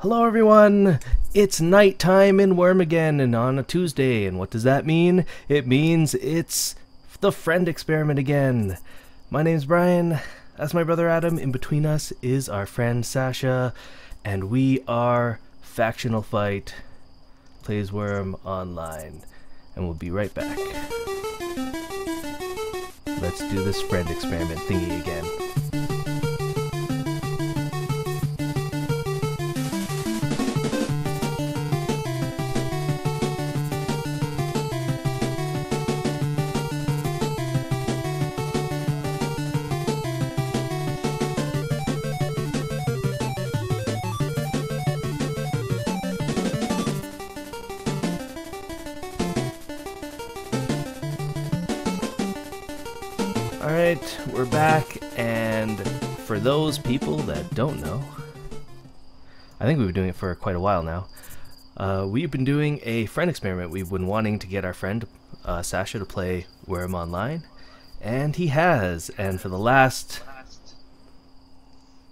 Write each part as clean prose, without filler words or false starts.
Hello everyone! It's nighttime in Wurm again, and on a Tuesday, and what does that mean? It means it's the friend experiment again. My name's Brian, that's my brother Adam, in between us is our friend Sacha, and we are Factional Fight, plays Wurm Online, and we'll be right back. Let's do this friend experiment thingy again. Alright, we're back, and for those people that don't know, I think we've been doing it for quite a while now. We've been doing a friend experiment. We've been wanting to get our friend Sacha to play Wurm Online, and he has. And for the last,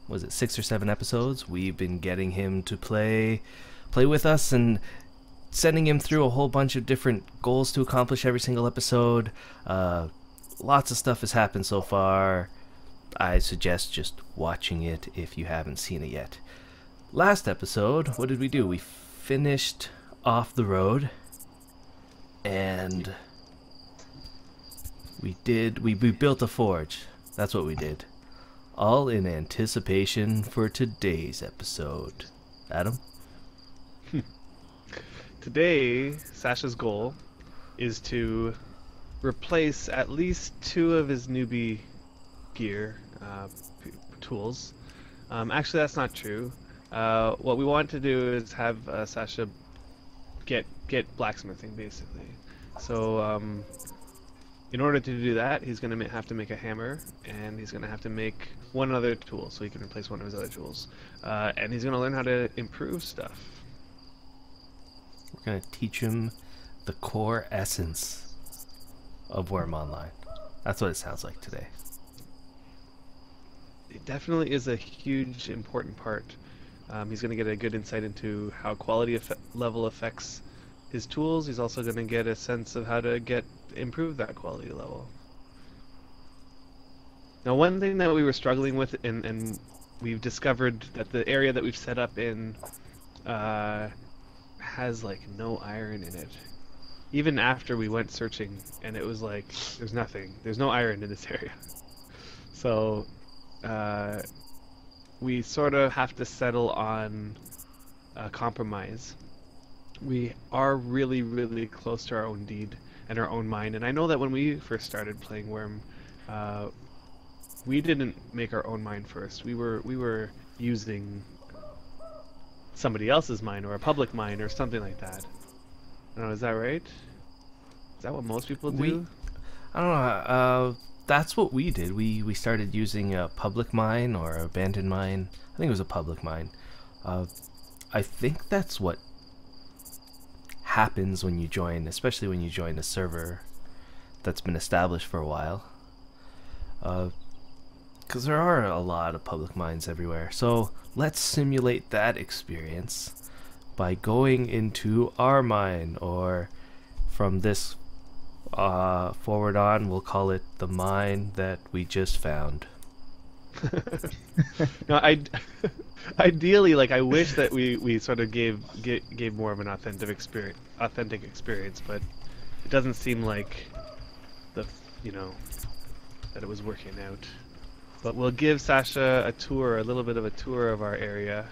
was it 6 or 7 episodes, we've been getting him to play with us and sending him through a whole bunch of different goals to accomplish every single episode. Lots of stuff has happened so far. I suggest just watching it if you haven't seen it yet. Last episode, what did we do? We finished off the road, and we built a forge. That's what we did. All in anticipation for today's episode. Adam? Today, Sacha's goal is to replace at least 2 of his newbie gear tools. Actually, that's not true. What we want to do is have Sacha get blacksmithing, basically. So in order to do that, he's going to have to make a hammer, and he's going to have to make one other tool so he can replace one of his other tools. And he's going to learn how to improve stuff. We're going to teach him the core essence of Wurm Online. That's what it sounds like today. It definitely is a huge, important part. He's going to get a good insight into how quality level affects his tools. He's also going to get a sense of how to improve that quality level. Now, one thing that we were struggling with, and we've discovered that the area that we've set up in has like no iron in it. Even after we went searching, and it was like, there's nothing. There's no iron in this area. So, we sort of have to settle on a compromise. We are really, really close to our own deed and our own mine. And I know that when we first started playing Wurm, we didn't make our own mine first. We were using somebody else's mine, or a public mine, or something like that. No, is that right? Is that what most people do? I don't know. That's what we did. We started using a public mine or abandoned mine. I think it was a public mine. I think that's what happens when you join, especially when you join a server that's been established for a while. Because there are a lot of public mines everywhere. So let's simulate that experience by going into our mine, or from this forward on, we'll call it the mine that we just found. No, ideally, like, I wish that we sort of gave more of an authentic experience, but it doesn't seem like that it was working out. But we'll give Sacha a little bit of a tour of our area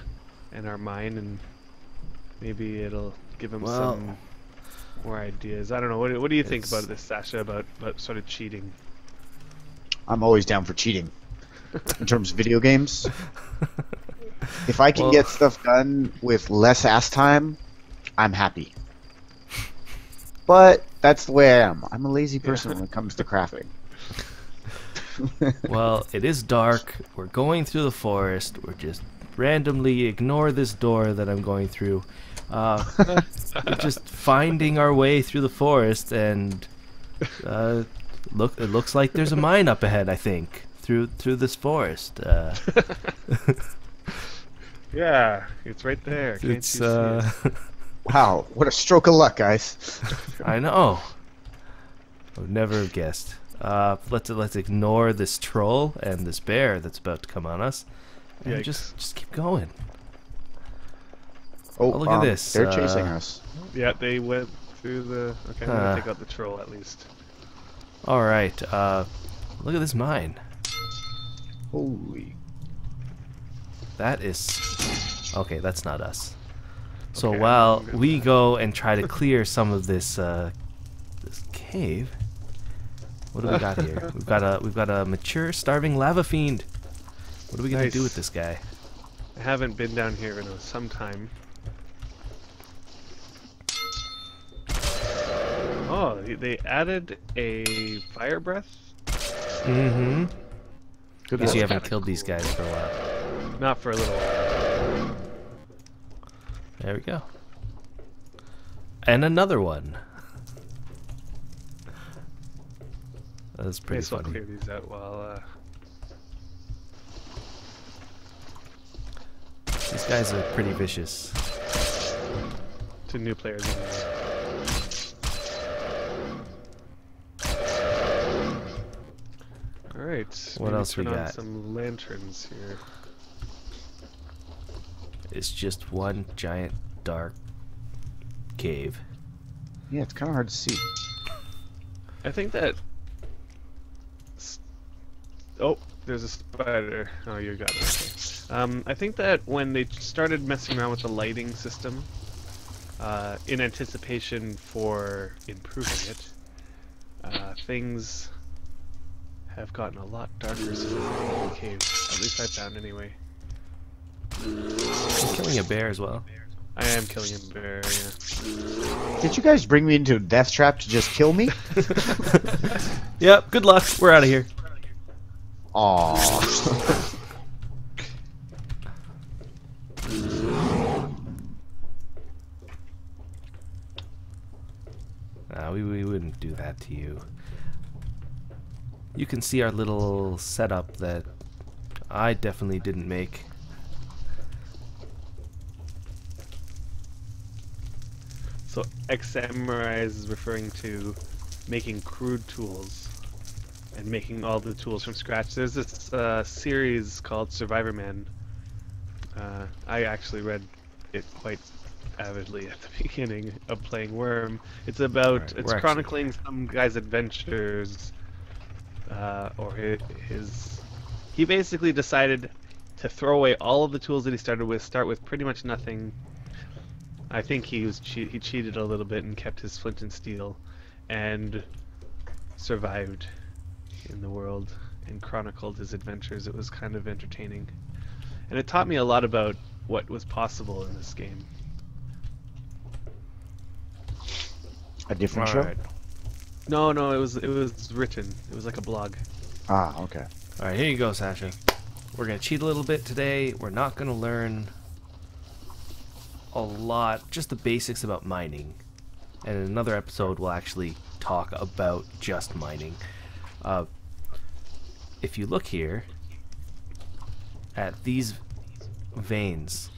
and our mine, and maybe it'll give him some more ideas. I don't know. What do you think about this, Sacha, about sort of cheating? I'm always down for cheating. In terms of video games, if I can get stuff done with less ass time, I'm happy. But that's the way I am. I'm a lazy person when it comes to crafting. Well, it is dark. We're going through the forest. We're just randomly ignore this door that I'm going through. We're just finding our way through the forest, and it looks like there's a mine up ahead, I think, through this forest. Yeah, it's right there. Can't It's you see it? Wow, what a stroke of luck, guys. I know. I would never have guessed. Let's ignore this troll and this bear that's about to come on us, and Yikes. just keep going. Oh, look at this. They're chasing us. Yeah, they went through the... Okay, I'm gonna take out the troll at least. All right. Look at this mine. Holy. That is... Okay, that's not us. So Okay, while I'm gonna- we go and try to clear some of this this cave, what do we got here? We've got a mature, starving lava fiend. What are we gonna do Nice. with this guy? I haven't been down here in some time. Oh, they added a fire breath? Mm-hmm. Good Guess you work. haven't killed these guys for a while. Not for a little while. There we go. And another one. That's pretty Guess I'll funny. clear these out while... These guys are pretty vicious. to new players. Anyway. Alright. What else we turn on got? some lanterns here. It's just one giant dark cave. Yeah, it's kind of hard to see. I think that... Oh, there's a spider. Oh, you got it. Okay. I think that when they started messing around with the lighting system, in anticipation for improving it, things have gotten a lot darker since the cave. At least I found anyway. I'm killing a bear as well. I am killing a bear, yeah. Did you guys bring me into a death trap to just kill me? Yep, good luck. We're out of here. Aww. We wouldn't do that to you. You can see our little setup that I definitely didn't make. So XMRIze is referring to making crude tools and making all the tools from scratch. There's this series called Survivor Man. I actually read it quite avidly at the beginning of playing Wurm. It's about Right, it's we're chronicling some guy's adventures, or his. He basically decided to throw away all of the tools that he started with, start with pretty much nothing. I think he cheated a little bit and kept his flint and steel, and survived in the world and chronicled his adventures. It was kind of entertaining, and it taught me a lot about what was possible in this game. A different All show? right. No, it was written. It was like a blog. Ah, okay. All right, here you go, Sacha. We're gonna cheat a little bit today. We're not gonna learn a lot, just the basics about mining. And in another episode, we'll actually talk about just mining. If you look here at these veins,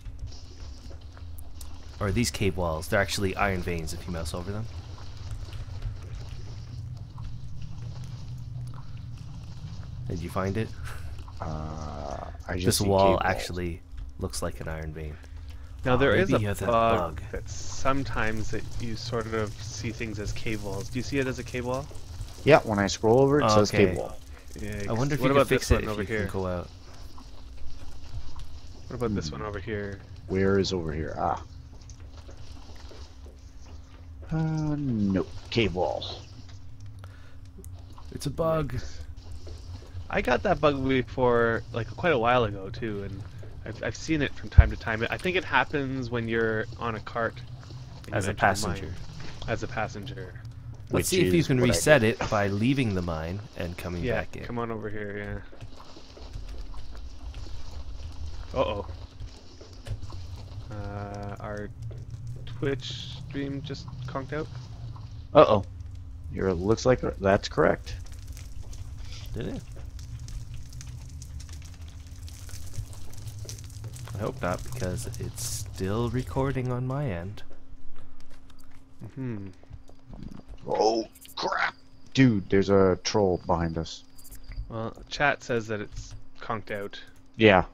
or these cave walls, they're actually iron veins if you mouse over them. Did you find it? I just This see wall cave walls. actually looks like an iron vein. Now there is maybe a you have that bug, bug. that sometimes that you sort of see things as cave walls. Do you see it as a cave wall? Yeah, when I scroll over, it says Okay. cave wall. Yeah. I wonder if what you about can fix this it one over if you here? can go out. What about this one over here? Where is over here? Ah. Nope. Cave wall. It's a bug. I got that bug before, like quite a while ago too, and I've seen it from time to time. I think it happens when you're on a cart and As you a enter the passenger. mine. As a passenger. Let's Which see if you is can what I reset did. it by leaving the mine and coming Yeah, back in. come on over here. Yeah. Uh-oh. Our Twitch stream just conked out. Uh-oh. Here, it looks like that's correct. Did it? I hope not, because it's still recording on my end. Hmm. Oh, crap. Dude, there's a troll behind us. Well, chat says that it's conked out. Yeah.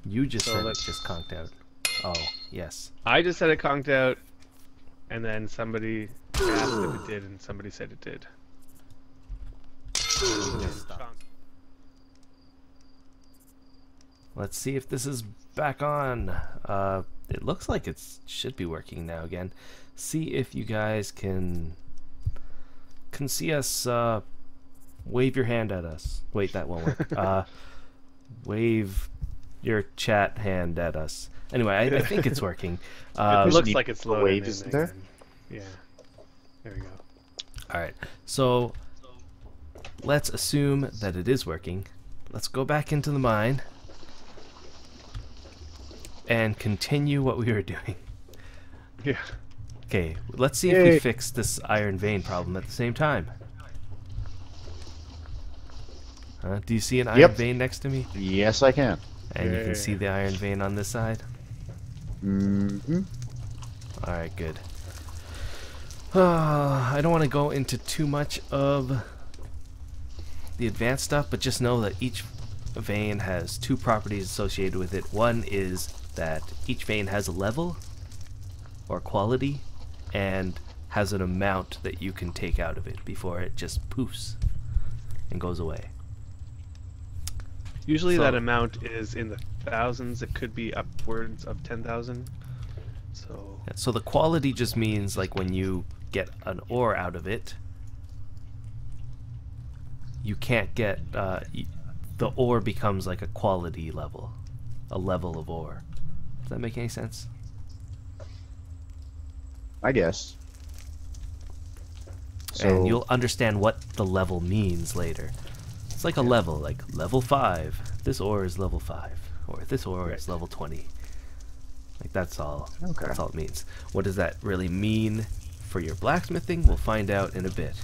You just So said it let's- just conked out. Oh, yes. I just said it conked out, and then somebody asked if it did, and somebody said it did. Let's see if this is back on. It looks like it should be working now again. See if you guys can see us. Wave your hand at us. Wait, that won't work. Wave your chat hand at us. Anyway, I think it's working. It looks an like it's email loading wave, in isn't there? again. Yeah. There we go. All right. So let's assume that it is working. Let's go back into the mine and continue what we were doing. Yeah. Okay, let's see if we fix this iron vein problem at the same time. Do you see an iron vein next to me? Yes, I can. And you can see the iron vein on this side? Mm-hmm. Alright, good. I don't want to go into too much of the advanced stuff, but just know that each vein has two properties associated with it. One is that each vein has a level or quality and has an amount that you can take out of it before it just poofs and goes away. Usually So- that amount is in the thousands. It could be upwards of 10,000. So Yeah, so the quality just means like when you get an ore out of it, you can't get the ore becomes like a quality level, a level of ore. Does that make any sense? I guess. So, And you'll understand what the level means later. It's like a level, like level 5. This ore is level 5, or this ore is level 20. Like that's all. Okay. That's all it means. What does that really mean for your blacksmithing? We'll find out in a bit.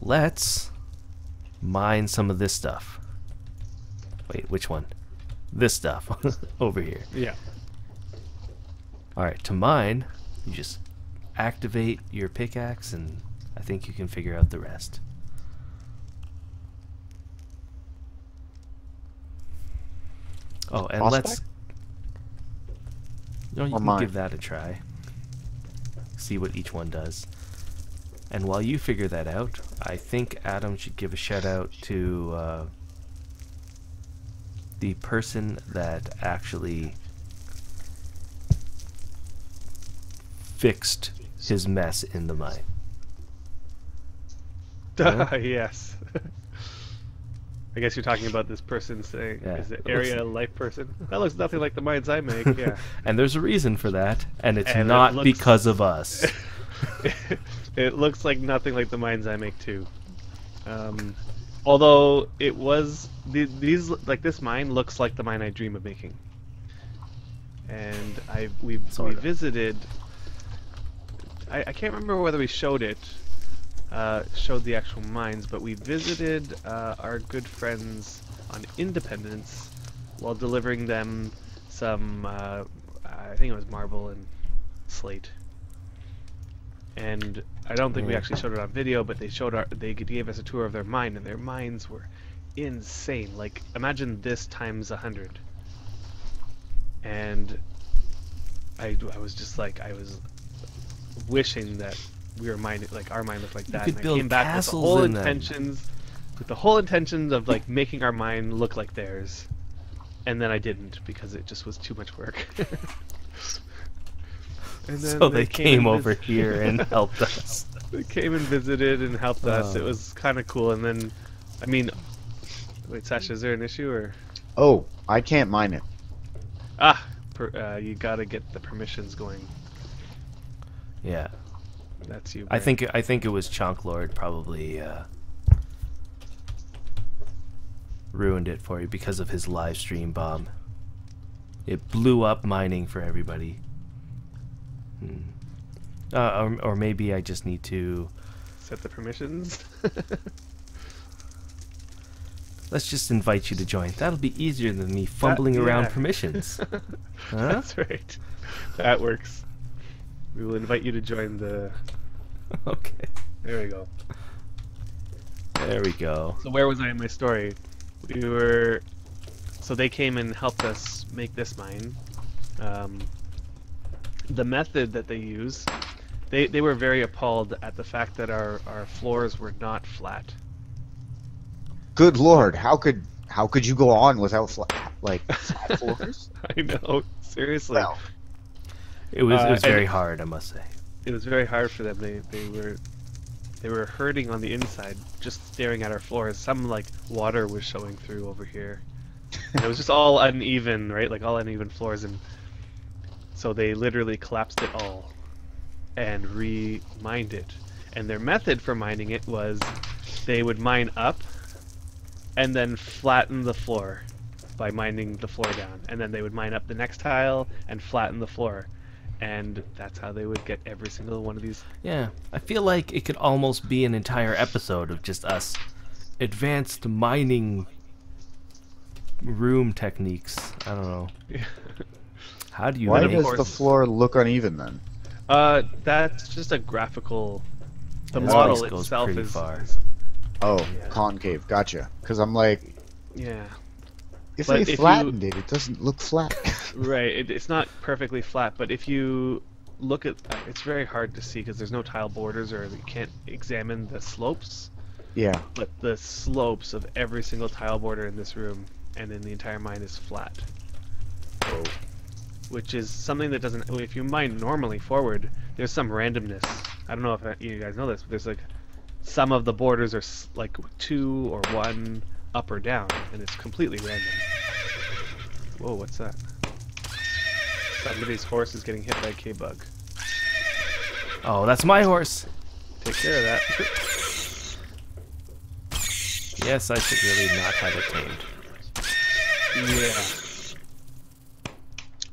Let's mine some of this stuff. Wait, which one? This stuff over here. yeah. All right, to mine, you just activate your pickaxe, and I think you can figure out the rest. Oh, and let's. You know, you Or can mine. give that a try. See what each one does. And while you figure that out, I think Adam should give a shout out to the person that actually fixed his mess in the mine. Yeah. Yes. I guess you're talking about this person saying, Yeah, is it it area life person? That looks nothing like the mines I make, yeah. And there's a reason for that, and it's And it not looks- because of us. It looks like nothing like the mines I make too. Although it was, these, like this mine looks like the mine I dream of making. And we Sort of. visited, I can't remember whether we showed it, showed the actual mines, but we visited our good friends on Independence while delivering them some, I think it was marble and slate. And I don't think we Yeah. actually showed it on video, but they gave us a tour of their mine, and their mines were insane. Like, imagine this times 100. And I was just like, I was wishing that we were mining, like our mine looked like that. could And I build came back with the castles whole in them. intentions of like making our mine look like theirs. And then I didn't, because it just was too much work. And then So they came and over here and helped us. They came and visited and helped us. It was kind of cool. And then, I mean, wait, Sasha, is there an issue or? oh, I can't mine it. Ah, you gotta get the permissions going. Yeah. That's you. I Brent. think it was Chunk Lord probably ruined it for you because of his live stream bomb. It blew up mining for everybody. Or maybe I just need to set the permissions. let's just invite you to join. That'll be easier than me fumbling around yeah. permissions. Huh? That's right. That works. We will invite you to join the... Okay. There we go. There we go. So where was I in my story? We were... So they came and helped us make this mine. The method that they use, they were very appalled at the fact that our floors were not flat. Good lord, how could you go on without flat floors? I know, seriously. Well, It was very and hard, I must say. it was very hard for them. They were hurting on the inside, just staring at our floors. Some like water was showing through over here. And it was just all uneven, right? Like all uneven floors, and so they literally collapsed it all and re-mined it. And their method for mining it was they would mine up and then flatten the floor by mining the floor down, and then they would mine up the next tile and flatten the floor. And that's how they would get every single one of these. Yeah, I feel like it could almost be an entire episode of just us. Advanced mining room techniques. I don't know. How do you why make... does the floor look uneven then? That's just a graphical... The This model place goes itself pretty is... far. Oh, Yeah. concave, gotcha. Because I'm like, Yeah. if But they if flattened it, it doesn't look flat. Right, it's not perfectly flat, but if you look at... it's very hard to see because there's no tile borders, or you can't examine the slopes. Yeah. But the slopes of every single tile border in this room and in the entire mine is flat. Oh. Which is something that doesn't... If you mine normally forward, there's some randomness. I don't know if you guys know this, but there's like... Some of the borders are like 2 or 1 up or down, and it's completely random. Whoa, what's that? Somebody's horse is getting hit by a K-bug. Oh, that's my horse. Take care of that. Yes, I should really not have it tamed. Yeah.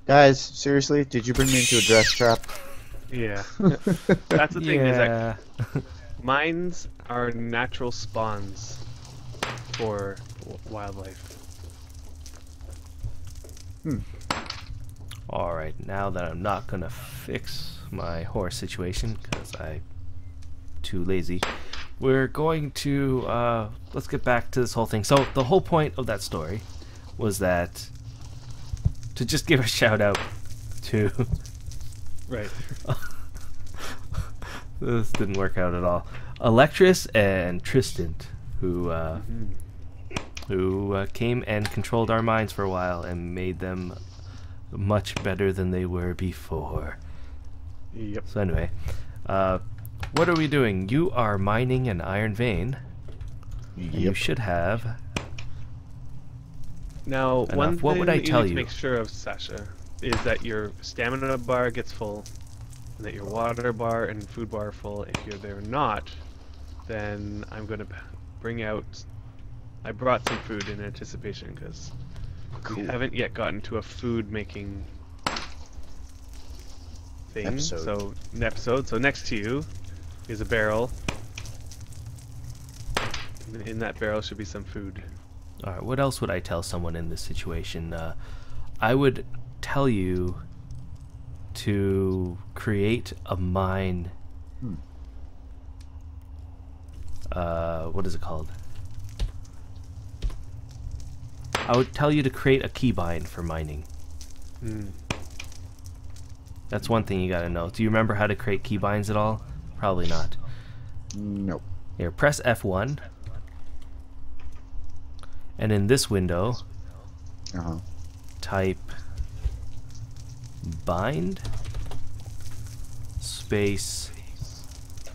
Guys, seriously, did you bring me into a dress trap? Yeah. That's the thing, is that Yeah. mines are natural spawns for wildlife. Alright, now that I'm not gonna fix my horse situation, because I'm too lazy, we're going to, let's get back to this whole thing. So, the whole point of that story was that, to just give a shout out to... Right. This didn't work out at all. Electrus and Tristan, who came and controlled our mines for a while and made them much better than they were before. Yep. So anyway, what are we doing? You are mining an iron vein. And you should have... Now, Enough. one What thing would I that you tell need you? to make sure of, Sacha, is that your stamina bar gets full, and that your water bar and food bar are full. If they're not, then I'm going to bring out... I brought some food in anticipation, because we haven't yet gotten to a food-making thing. Episode. So next to you is a barrel. In that barrel should be some food. Alright, what else would I tell someone in this situation? I would tell you to create a mine. What is it called? I would tell you to create a keybind for mining. That's one thing you gotta know. Do you remember how to create keybinds at all? Probably not. Nope. Here, press F1. And in this window, type bind space,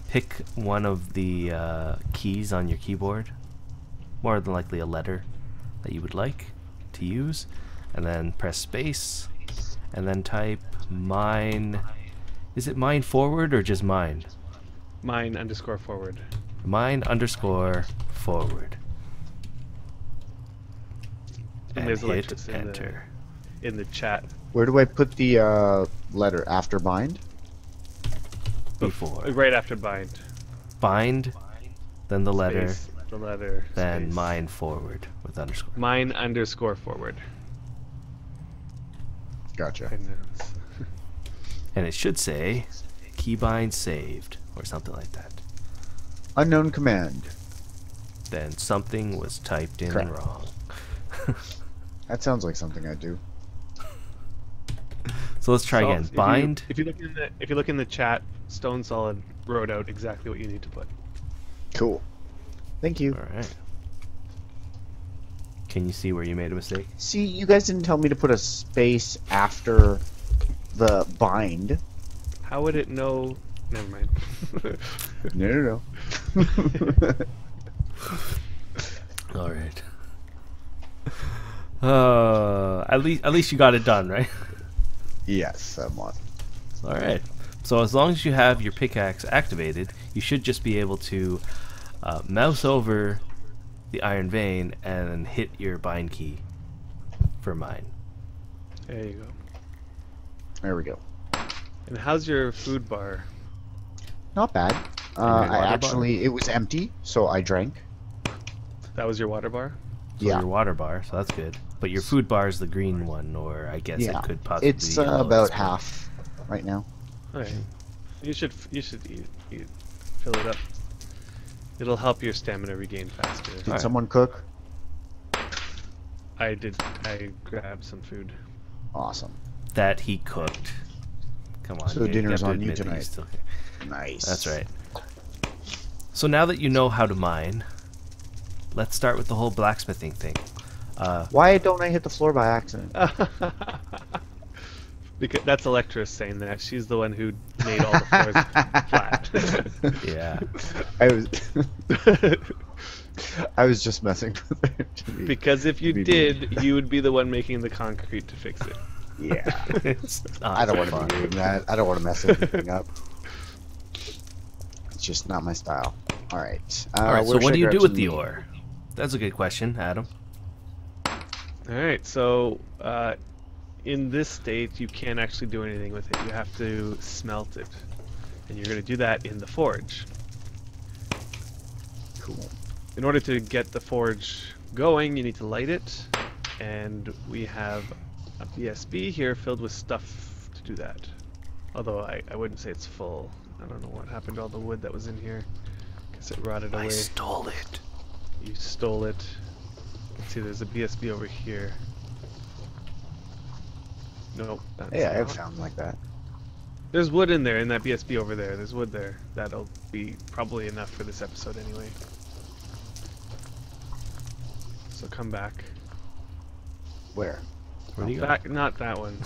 pick one of the keys on your keyboard, more than likely a letter that you would like to use, and then press space, and then type mine. Is it mine forward or just mine? Mine underscore forward. Mine underscore forward. And there's hit electrics enter. in the chat. Where do I put the letter after bind? Before. Right after bind. Bind, then the letter, Space, the letter. then space. mine forward with underscore. mine_forward. Gotcha. And it should say keybind saved or something like that. Unknown command. Then something was typed in Crap. wrong. That sounds like something I do. So let's try again. Bind. If you look in the chat, Stone Solid wrote out exactly what you need to put. Cool. Thank you. All right. Can you see where you made a mistake? See, you guys didn't tell me to put a space after the bind. How would it know? Never mind. No. All right. At least you got it done, right? Yes, somewhat. All right. So as long as you have your pickaxe activated, you should just be able to mouse over the iron vein and hit your bind key for mine. There you go. There we go. And how's your food bar? Not bad. your water It was empty, so I drank. That was your water bar? So your water bar, so that's good. But your food bar is the green one, or I guess it could possibly It's be yellow about as well. half right now. Okay. You should eat. Fill it up. It'll help your stamina regain faster. Did Alright. someone cook? I did. I grabbed some food. Awesome. That he cooked. Come on. So you dinner's have to on you admit that tonight. still- Nice. That's right. So now that you know how to mine, let's start with the whole blacksmithing thing. Why don't I hit the floor by accident? Because that's Electra saying that. She's the one who made all the floors flat. Yeah. I was just messing with it. Because if you did, you would be the one making the concrete to fix it. Yeah. It's not I don't so want to fun. be doing that. I don't want to mess anything up. It's just not my style. All right. All right, so where what should do I you grab do some with the meat? ore? That's a good question, Adam. Alright, so in this state, you can't actually do anything with it. You have to smelt it. And you're going to do that in the forge. Cool. In order to get the forge going, you need to light it. And we have a BSB here filled with stuff to do that. Although I wouldn't say it's full. I don't know what happened to all the wood that was in here. Guess it rotted away. I stole it. You stole it. Let's see, there's a BSB over here. Nope. That's Yeah, not. I've found like that. There's wood in there, in that BSB over there. There's wood there. That'll be probably enough for this episode anyway. So come back. Where? Where do you go? Back, not that one.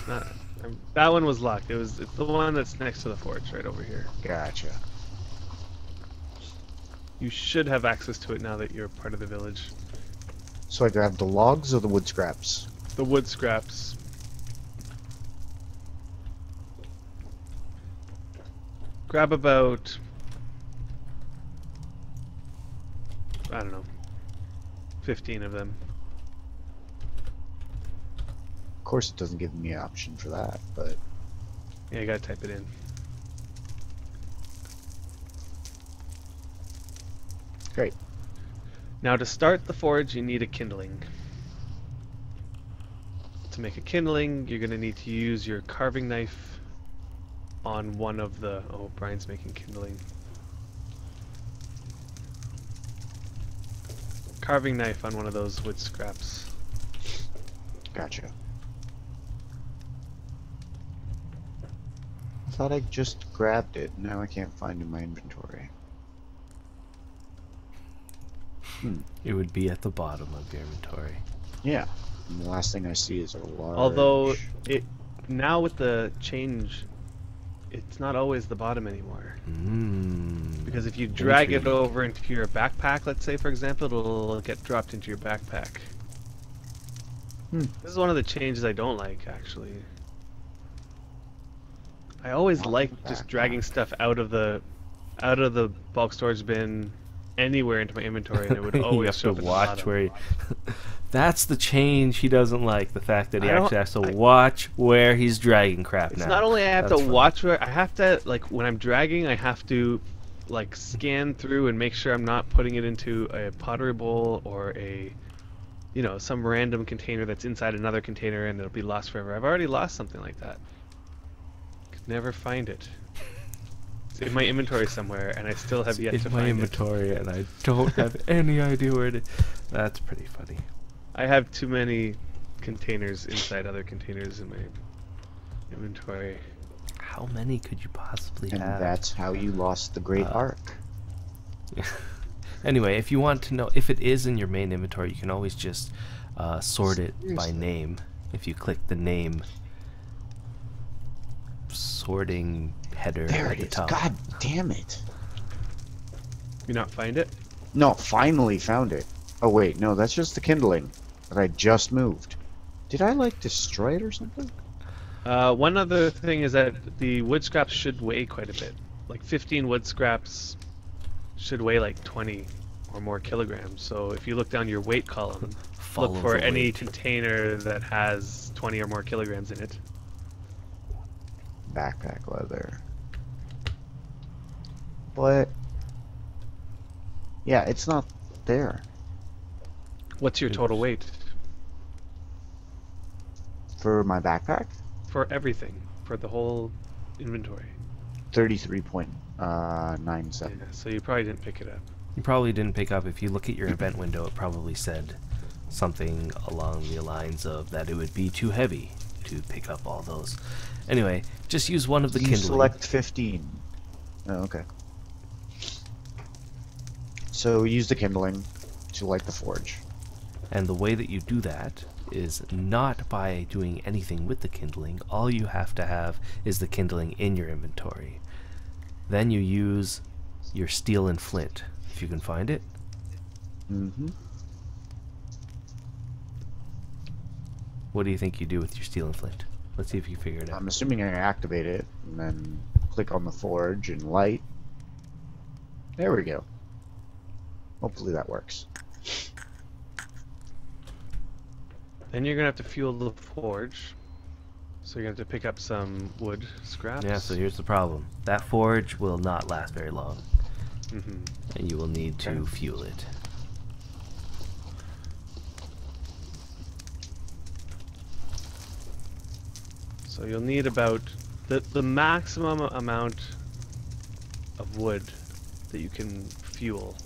That one was locked. It's the one that's next to the forge, right over here. Gotcha. You should have access to it now that you're part of the village. So I grabbed the logs or the wood scraps? The wood scraps. Grab about, I don't know, 15 of them. Of course, it doesn't give me an option for that, but Yeah, you gotta type it in. great. Now to start the forge, you need a kindling. To make a kindling, you're gonna need to use your carving knife on one of the... Oh, Brian's making kindling. Carving knife on one of those wood scraps. Gotcha. I thought I just grabbed it. Now I can't find it in my inventory. It would be at the bottom of your inventory. Yeah. And the last thing I see is a large... Although, now with the change, it's not always the bottom anymore. Because if you drag it Intriguing. over into your backpack, let's say for example, it'll get dropped into your backpack. This is one of the changes I don't like, actually. I always liked just dragging stuff out of the bulk storage bin anywhere into my inventory, and it would You always have show to up at the watch bottom. where he... That's the change he doesn't like. The fact that he I don't- actually has to watch where he's dragging crap It's now. not only I have That's to fun. watch where I have to, like, when I'm dragging, I have to like scan through and make sure I'm not putting it into a pottery bowl or a you know, some random container that's inside another container and it'll be lost forever. I've already lost something like that. Could never find it. It's in my inventory somewhere, and I still have yet to find it. In my inventory, and I don't have any idea where it is. That's pretty funny. I have too many containers inside other containers in my inventory. How many could you possibly And have? that's how you lost the Great Ark. Anyway, if you want to know if it is in your main inventory, you can always just sort it by name. If you click the name sorting header There at it the is. top. God damn it. You not find it? No, finally found it. Oh wait, no, that's just the kindling that I just moved. Did I like destroy it or something? One other thing is that the wood scraps should weigh quite a bit. Like 15 wood scraps should weigh like 20 or more kilograms. So if you look down your weight column, Follow look for the any weight. container that has 20 or more kilograms in it. Backpack leather. But yeah, it's not there. What's your total weight For my backpack? for everything, for the whole inventory? 33.97. Yeah, so you probably didn't pick it up. You probably didn't pick up. If you look at your event window, it probably said something along the lines of that it would be too heavy to pick up all those. Anyway, just use one of the You kindling. select 15. Oh, okay. So use the kindling to light the forge. And the way that you do that is not by doing anything with the kindling. All you have to have is the kindling in your inventory. Then you use your steel and flint, if you can find it. Mm-hmm. What do you think you do with your steel and flint? Let's see if you figure it out. I'm assuming I activate it and then click on the forge and light. There we go. Hopefully that works. Then you're gonna have to fuel the forge. So you're gonna have to pick up some wood scraps. Yeah, so here's the problem. That forge will not last very long, Mm-hmm. and you will need to Okay. fuel it. So you'll need about the maximum amount of wood that you can fuel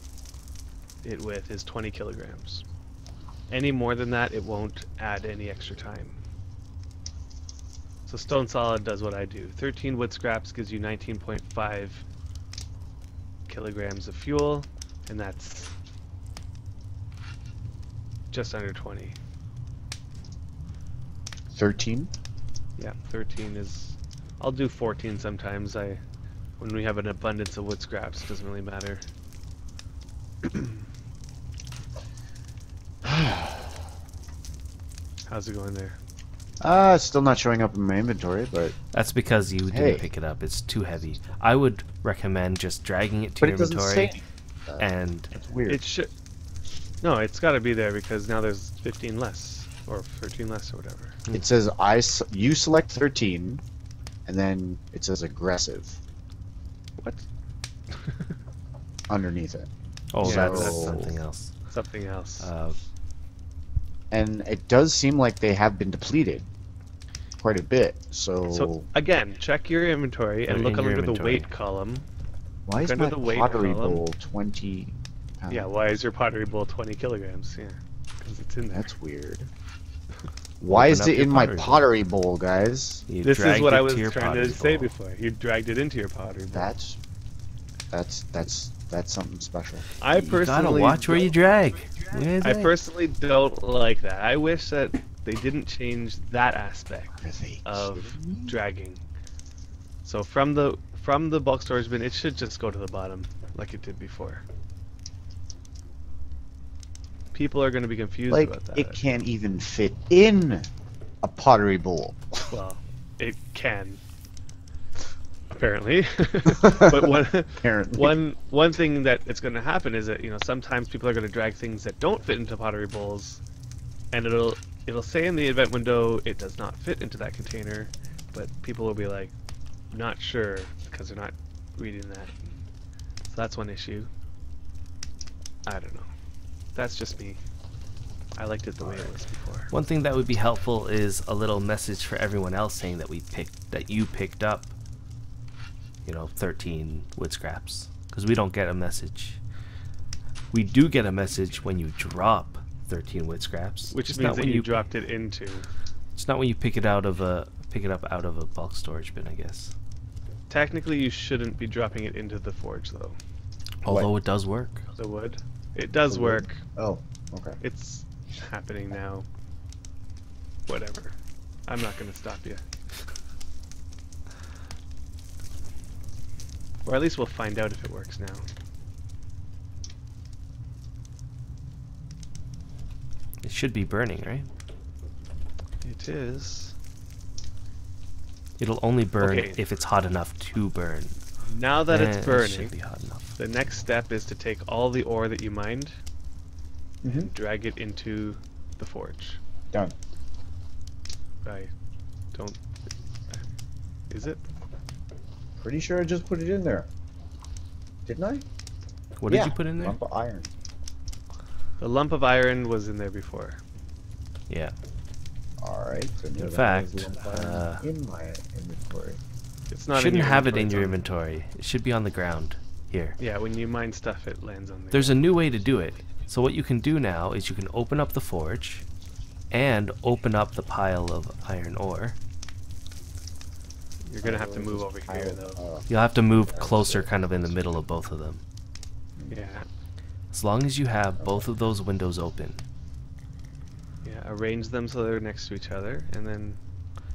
it with is 20 kilograms. Any more than that, it won't add any extra time. So stone solid does what I do. 13 wood scraps gives you 19.5 kilograms of fuel, and that's just under 20. 13? Yeah, 13 is... I'll do 14 sometimes. When we have an abundance of wood scraps, it doesn't really matter. How's it going there? It's still not showing up in my inventory, but That's because you Hey. didn't pick it up. It's too heavy. I would recommend just dragging it to your it doesn't inventory say. and It's weird. It should... No, it's got to be there because now there's 15 less. Or 13 less or whatever. It says you select 13, and then it says aggressive What? underneath it. oh, Yeah, that's so- something else. Something else. And it does seem like they have been depleted quite a bit. So again, check your inventory and They're look in your under the inventory. weight column. why is under my the weight pottery column. bowl 20 pounds? Yeah, why is your pottery bowl 20 kilograms? Yeah, because it's in there. That's weird. Why is up it your in my pottery bowl. pottery bowl, guys? You This is dragged what it I was to your trying to pottery say bowl. before. You dragged it into your pottery bowl. That's something special. I You gotta personally watch where you drag. I personally don't like that. I wish that they didn't change that aspect Are they of kidding me? dragging. So from the bulk storage bin, it should just go to the bottom like it did before. People are going to be confused Like, about that. it can't even fit in a pottery bowl. Well, it can. Apparently. But Apparently. one thing that it's going to happen is that, you know, sometimes people are going to drag things that don't fit into pottery bowls, and it'll say in the event window it does not fit into that container, but people will be like, not sure because they're not reading that. So that's one issue. I don't know. That's just me. I liked it the way it was before. One thing that would be helpful is a little message for everyone else saying that you picked up, 13 wood scraps, because we don't get a message. We do get a message when you drop 13 wood scraps, which means that you dropped it into. It's not when you pick it up out of a bulk storage bin, I guess. Technically, you shouldn't be dropping it into the forge, though. Although it does work. The wood. It does work. Oh, okay. It's happening now. Whatever. I'm not going to stop you. Or at least we'll find out if it works now. It should be burning, right? It is. It'll only burn if it's hot enough to burn. Now that it's burning, it should be hot enough. The next step is to take all the ore that you mined and drag it into the forge. Done. Is it? Pretty sure I just put it in there. Didn't I? What did you put in there? Lump of iron. The lump of iron was in there before. Yeah. Alright, so in fact, in my inventory. It's not. Shouldn't have it in your inventory. It should be on the ground. Here. Yeah, when you mine stuff, it lands on there. There's a new way to do it. So what you can do now is you can open up the forge and open up the pile of iron ore. You're gonna have to move over here, though. You'll have to move closer, kind of in the middle of both of them. Yeah. As long as you have both of those windows open. Yeah, arrange them so they're next to each other, and then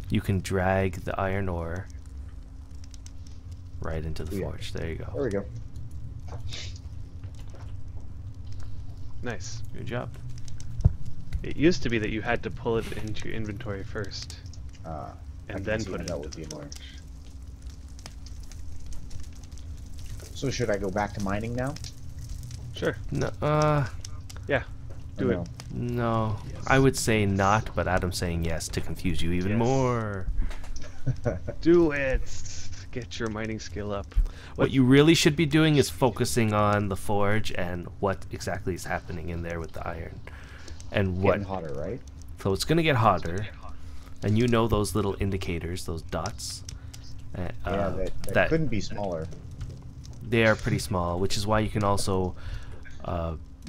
you can drag the iron ore right into the forge. There you go. There we go. Nice. Good job. It used to be that you had to pull it into your inventory first, and then put it into the forge. So should I go back to mining now? Sure. No. Yeah. Do it. No, yes. I would say not, but Adam's saying yes to confuse you even more. Do it. Get your mining skill up. What you really should be doing is focusing on the forge and what exactly is happening in there with the iron, and what. Getting hotter, right? So it's gonna get hotter, and you know those little indicators, those dots. That couldn't be smaller. They are pretty small, which is why you can also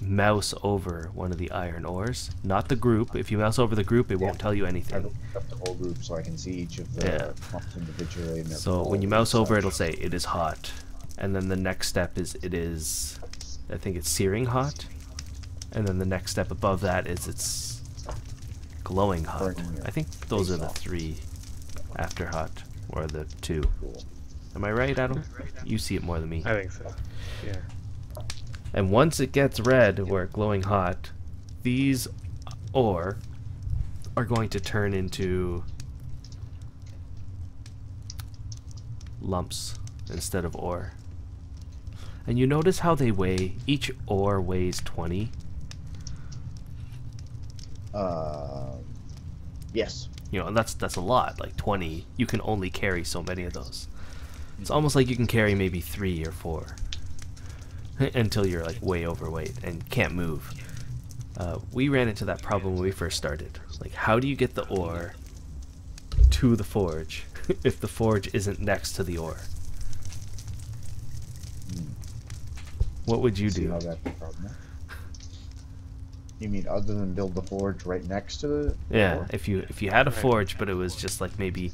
mouse over one of the iron ores, not the group. If you mouse over the group, it won't tell you anything. I looked up the whole group so I can see each of the clumps individually. And so when you mouse over, it'll say it is hot, and then the next step is it is, I think it's searing hot, and then the next step above that is it's glowing hot. I think those are the three after hot, or the two. Cool. Am I right, Adam? You see it more than me. I think so. Yeah. And once it gets red, or glowing hot, these ore are going to turn into lumps instead of ore. And you notice how they weigh? Each ore weighs 20. Yes. And that's a lot. Like 20, you can only carry so many of those. It's almost like you can carry maybe 3 or 4 until you're like way overweight and can't move. We ran into that problem when we first started. Like, how do you get the ore to the forge if the forge isn't next to the ore? What would you do? How that's the problem. You mean other than build the forge right next to the ore? If you had a forge, but it was just like maybe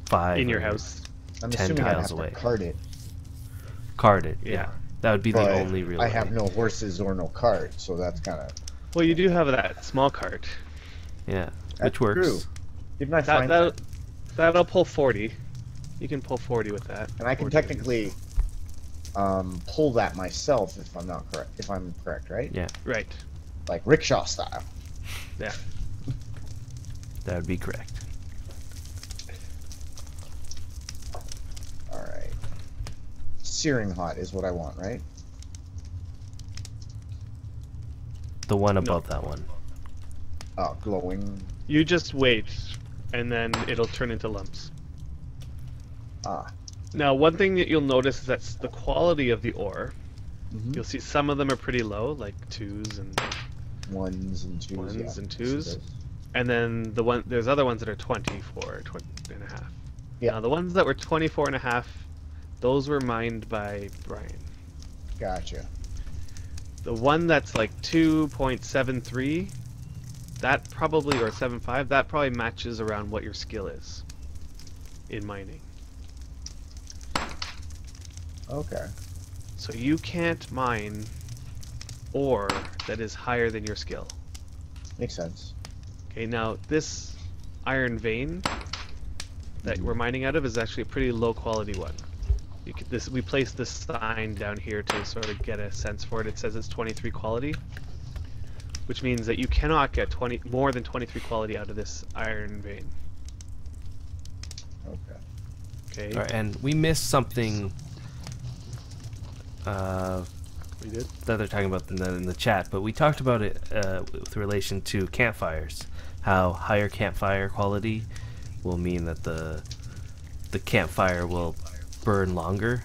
5 in your house, 10 tiles away. Cart it. Cart it. Yeah. That would be the only real. I have no horses or no cart, so that's kind of. Well, you do have that small cart. Yeah, which works. True. Didn't I find that? That'll pull 40. You can pull 40 with that. And I can technically pull that myself if I'm not correct. If I'm correct, right? Yeah. Right. Like rickshaw style. Yeah. That would be correct. All right. Searing hot is what I want, right? The one above that one. Oh, glowing. You just wait, and then it'll turn into lumps. Ah. Now, one thing that you'll notice is that's the quality of the ore. You'll see some of them are pretty low, like 2s, and Ones and twos. Ones yeah. and twos. And then there's other ones that are 24 and a half. Yeah. Now the ones that were 24 and a half, those were mined by Brian. Gotcha. The one that's like 2.73, that probably, or 7.5, that probably matches around what your skill is in mining. Okay. So you can't mine ore that is higher than your skill. Makes sense. Okay, now this iron vein that we're mining out of is actually a pretty low quality one. We placed this sign down here to sort of get a sense for it. It says it's 23 quality, which means that you cannot get more than 23 quality out of this iron vein. Okay. Okay. All right, and we missed something. We did. That they're talking about in the chat, but we talked about it with relation to campfires. How higher campfire quality will mean that the campfire will burn longer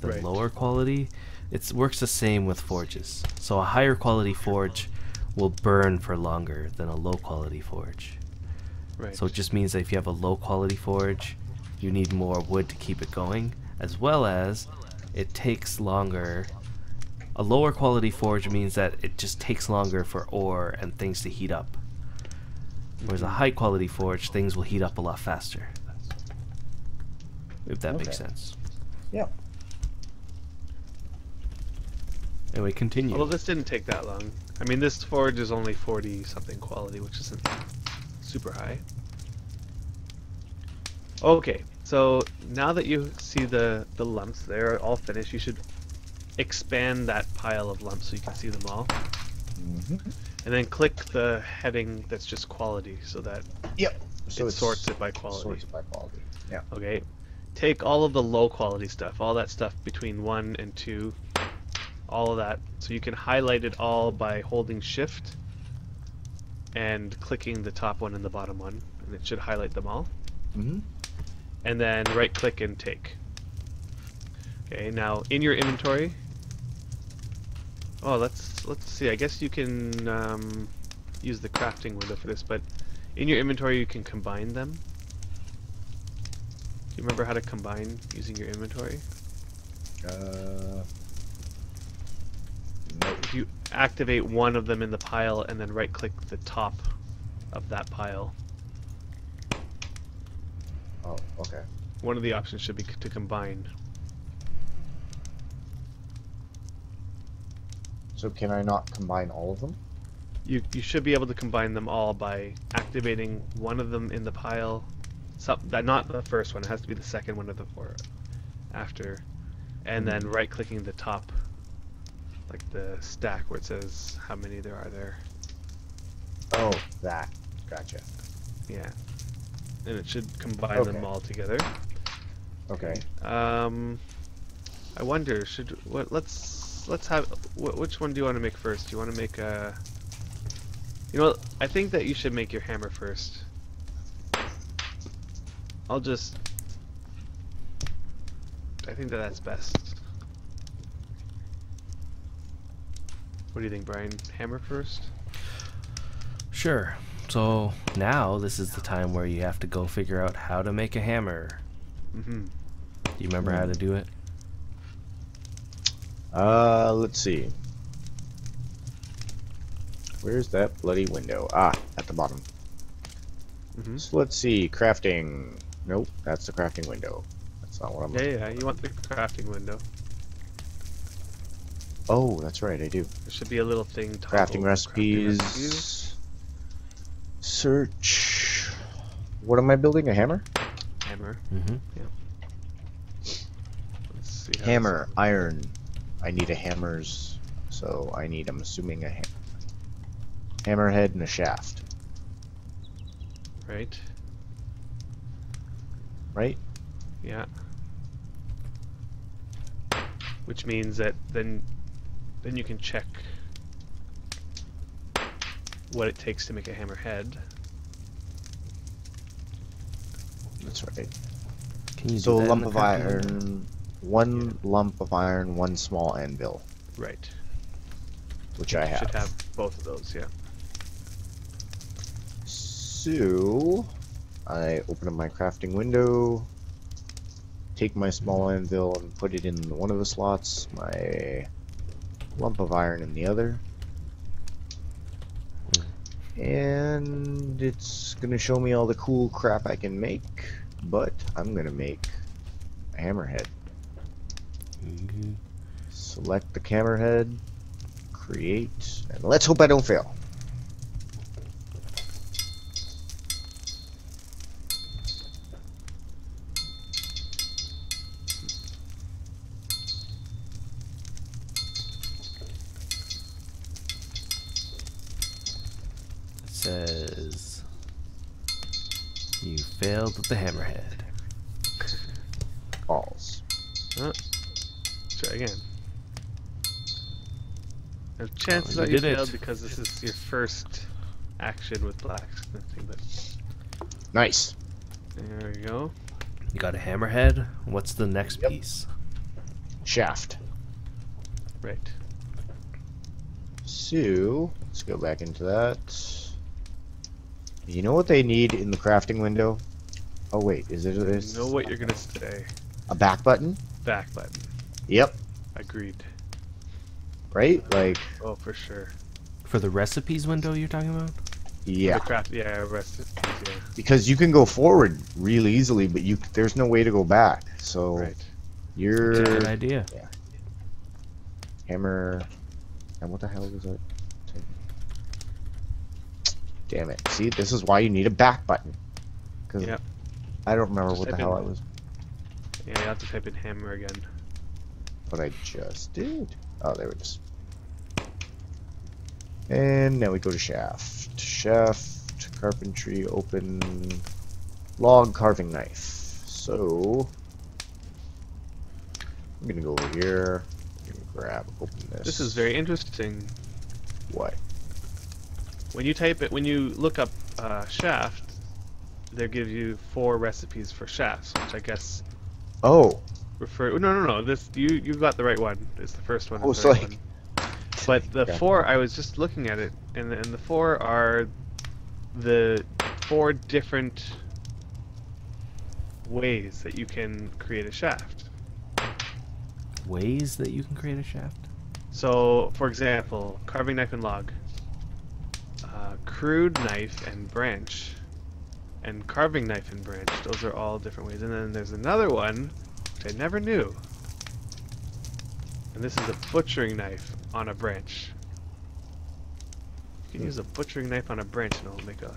than Right. lower quality. It works the same with forges. So a higher quality forge will burn for longer than a low quality forge. Right. So it just means that if you have a low quality forge, you need more wood to keep it going, as well as it takes longer. A lower quality forge means that it just takes longer for ore and things to heat up. Whereas a high quality forge, things will heat up a lot faster. If that makes Okay. sense. Yeah. Anyway, continue. Although this didn't take that long. I mean, this forge is only 40 something quality, which isn't super high. Okay, so now that you see the lumps, they're all finished. You should expand that pile of lumps so you can see them all. And then click the heading that's just quality so that Yep. So it sorts it by quality. Sorts it by quality. Yeah. Okay, take all of the low quality stuff, all that stuff between 1 and 2, all of that. So you can highlight it all by holding shift and clicking the top one and the bottom one, and it should highlight them all. And then right click and take. Okay, now in your inventory, let's see, I guess you can use the crafting window for this, but in your inventory you can combine them. Do you remember how to combine using your inventory? Nope. If you activate one of them in the pile and then right click the top of that pile, Oh, okay. one of the options should be to combine. So can I not combine all of them? You should be able to combine them all by activating one of them in the pile. Not the first one, it has to be the second one or after. And then right clicking the top, like the stack where it says how many there are there. Oh, that. Gotcha. Yeah. And it should combine them Okay. all together. Okay. I wonder, let's have, which one do you want to make first? Do you want to make a, you know what, I think that you should make your hammer first. I think that's best. What do you think, Brian? Hammer first? Sure. So now this is the time where you have to go figure out how to make a hammer. Mm-hmm. Do you remember how to do it? Let's see. Where's that bloody window? Ah, at the bottom. Mm-hmm. So let's see. Crafting. Nope, that's the crafting window. That's not what I'm looking Yeah, you want the crafting window. Oh, that's right, I do. There should be a little thing. Crafting recipes. Search. What am I building? A hammer? Hammer. Mm-hmm. Let's see how Hammer, iron. I need a hammer's. So I need, I'm assuming, a hammerhead and a shaft. Right. Right? Yeah. Which means that then you can check what it takes to make a hammerhead. That's right. Can you So do a that lump in of the crafting window? iron, one lump of iron, one small anvil, Right. which I You have. should have both of those, yeah. So, I open up my crafting window, take my small anvil and put it in one of the slots, my lump of iron in the other. And it's gonna show me all the cool crap I can make, but I'm gonna make a hammerhead. Select the hammerhead, create, and let's hope I don't fail. Says you failed with the hammerhead. Balls. Try again. There's chances you that you did it. failed because this is your first action with blacksmithing, but Nice. there we go. You got a hammerhead. What's the next Yep. piece? Shaft. Right. So, let's go back into that. You know what they need in the crafting window? Oh wait, is it You know what you're gonna say. a back button? Back button. Yep. Agreed. Right? Like, Oh, for sure. For the recipes window you're talking about? yeah. The craft, yeah, rest of yeah. Because you can go forward really easily, but there's no way to go back. So Right. your Good idea. hammer, and what the hell was that? Damn it. See, this is why you need a back button. Because Yep. I don't remember Just what the type hell I in- was. Yeah, you have to type in hammer again. What I just did. Oh, there it is. And now we go to shaft. Shaft, carpentry, open, log carving knife. So, I'm gonna go over here. I'm gonna grab, open this. This is very interesting. What? When you type it, when you look up shaft, they give you 4 recipes for shafts, which I guess Oh. refer. No. This you got the right one. It's the first one. Oh, is so the right like- one. But the Okay. 4, I was just looking at it, and the 4 are the 4 different ways that you can create a shaft. Ways that you can create a shaft? So, for example, carving knife and log, crude knife and branch, and carving knife and branch. Those are all different ways. And then there's another one, which I never knew. And this is a butchering knife on a branch. You can use a butchering knife on a branch and it'll make a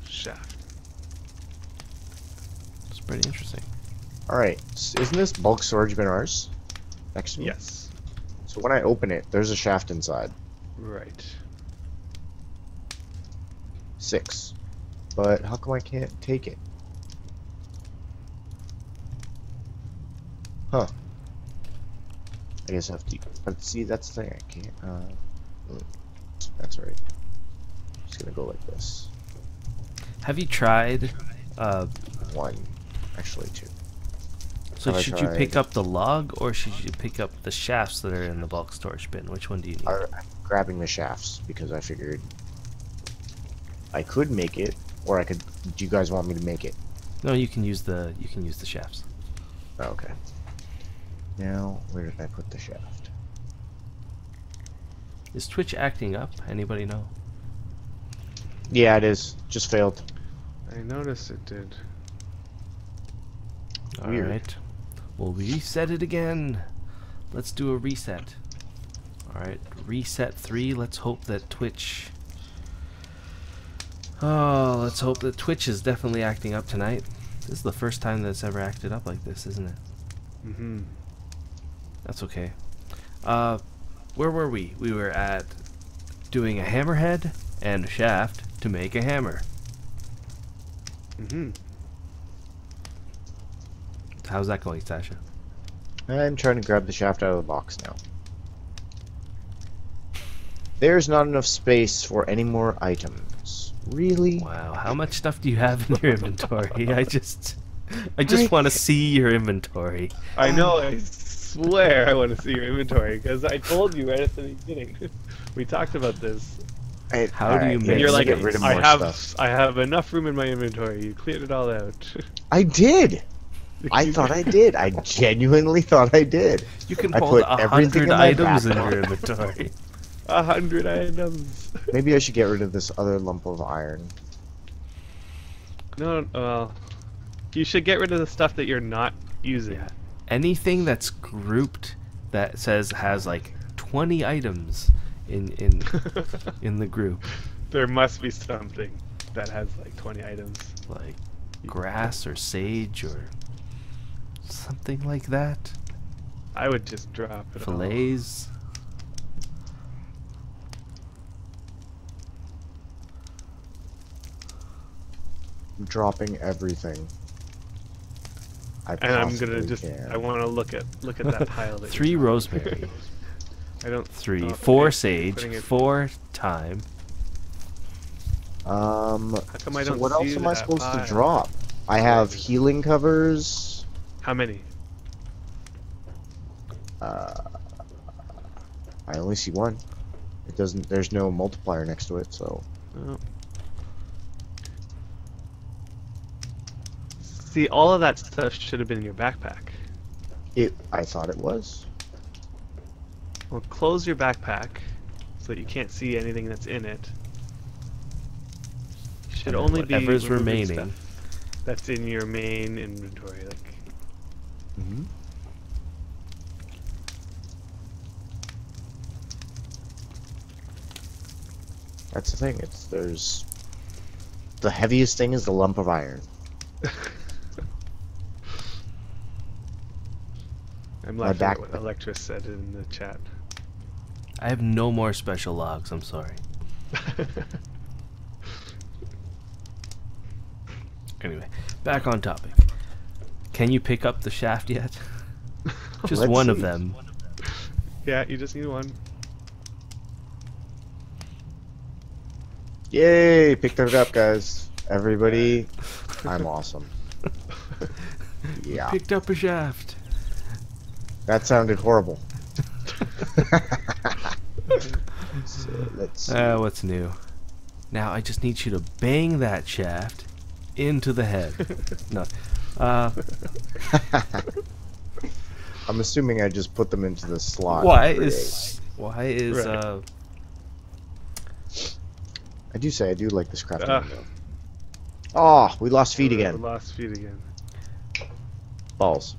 shaft. It's pretty interesting. Alright. Isn't this bulk storage bin ours? Next to me? Yes. So when I open it, there's a shaft inside. Right. 6. But how come I can't take it? Huh. I guess I have to. But see, that's the thing. I can't. That's right. Just gonna go like this. Have you tried? 1. Actually, 2. So Have I should you tried? pick up the log or should you pick up the shafts that are in the bulk storage bin? Which one do you need? I'm grabbing the shafts because I figured I could make it, or I could. Do you guys want me to make it? No, you can use the shafts. Oh, okay. Now, where did I put the shaft? Is Twitch acting up? Anybody know? Yeah, it is. Just failed. I noticed it did. Weird. Alright. We'll reset it again. Let's do a reset. Alright, reset 3. Let's hope that Twitch... Oh, let's hope that Twitch is definitely acting up tonight. This is the first time that it's ever acted up like this, isn't it? Mm-hmm. That's okay. Where were we? We were at doing a hammerhead and a shaft to make a hammer. Mm-hmm. How's that going, Sasha? I'm trying to grab the shaft out of the box now. There's not enough space for any more items. Really? Wow, how much stuff do you have in your inventory? I just want to see your inventory. I know, I swear I want to see your inventory, because I told you right at the beginning. We talked about this. How do you And make you're like, get rid of I more have stuff? I have enough room in my inventory. You cleared it all out. I did. I thought I did. I genuinely thought I did. You can I hold put everything 100 in my items in backpack. your inventory. 100 items. Maybe I should get rid of this other lump of iron. No, well, you should get rid of the stuff that you're not using. Yeah. Anything that's grouped that says has like 20 items in the group, There must be something that has like 20 items. like grass or sage or something like that. I would just drop it all. Fillets. I'm dropping everything. I And I'm gonna possibly just, can. I want to look at that pile. That 3 you're rosemary. I don't. 3. oh, 4 okay, sage. putting it- 4 thyme. How come I So don't what else see am I that supposed to pile? drop? I have healing covers. How many? I only see one. It doesn't. There's no multiplier next to it, so. Oh. See, all of that stuff should have been in your backpack. I thought it was. Well, close your backpack so that you can't see anything that's in it. Should only be Whatever's removing remaining. stuff that's in your main inventory. Like, Mm-hmm. That's the thing. There's the heaviest thing is the lump of iron. I'm My laughing back- at what Electra said in the chat. I have no more special logs, I'm sorry. Anyway, back on topic. Can you pick up the shaft yet? Just Let's one of see. them. Yeah, you just need one. Yay! Picked it up, guys. Everybody, I'm awesome. Yeah, Picked up a shaft. that sounded horrible. So let's see. What's new? Now I just need you to bang that shaft into the head. No. I'm assuming I just put them into the slot. Why for is Right. I do say I do like this crafting Ah. window. Oh, we lost feet We again. lost feet again. Balls.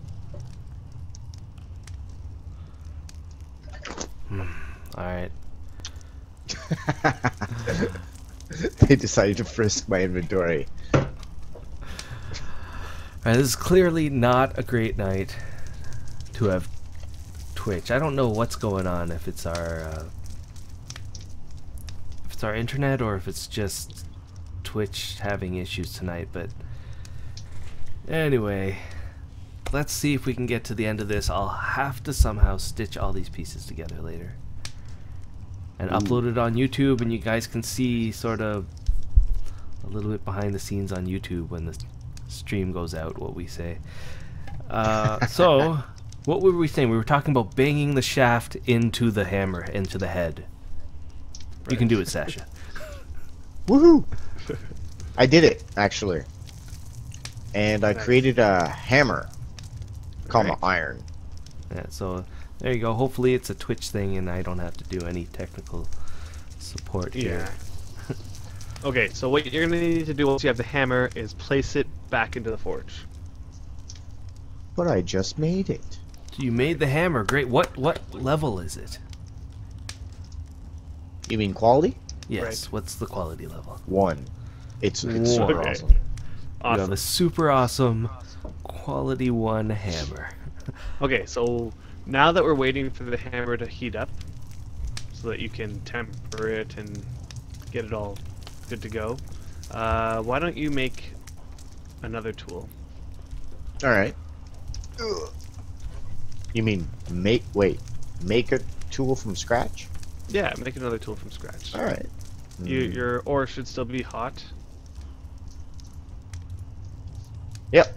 Alright. They decided to frisk my inventory. Alright, this is clearly not a great night to have Twitch. I don't know what's going on, if it's our internet or if it's just Twitch having issues tonight, but anyway, let's see if we can get to the end of this. I'll have to somehow stitch all these pieces together later and upload it on YouTube, and you guys can see sort of a little bit behind the scenes on YouTube when the stream goes out, what we say. So what were we saying? We were talking about banging the shaft into the hammer, into the head. You can do it, Sacha. Woohoo! I did it, actually. And I Nice. created a hammer, comma, Right. iron. Yeah, so there you go. Hopefully it's a Twitch thing and I don't have to do any technical support here. Yeah. Okay, so what you're gonna need to do once you have the hammer is place it back into the forge. But I just made it. So you made the hammer. Great. What level is it? You mean quality? Yes. Right. What's the quality level? 1. It's Whoa. super Okay. awesome. You Awesome. have a super awesome quality 1 hammer. Okay, so now that we're waiting for the hammer to heat up, so that you can temper it and get it all good to go, why don't you make another tool? Alright. You mean make a tool from scratch? Yeah, make another tool from scratch. Alright. Your ore should still be hot. Yep.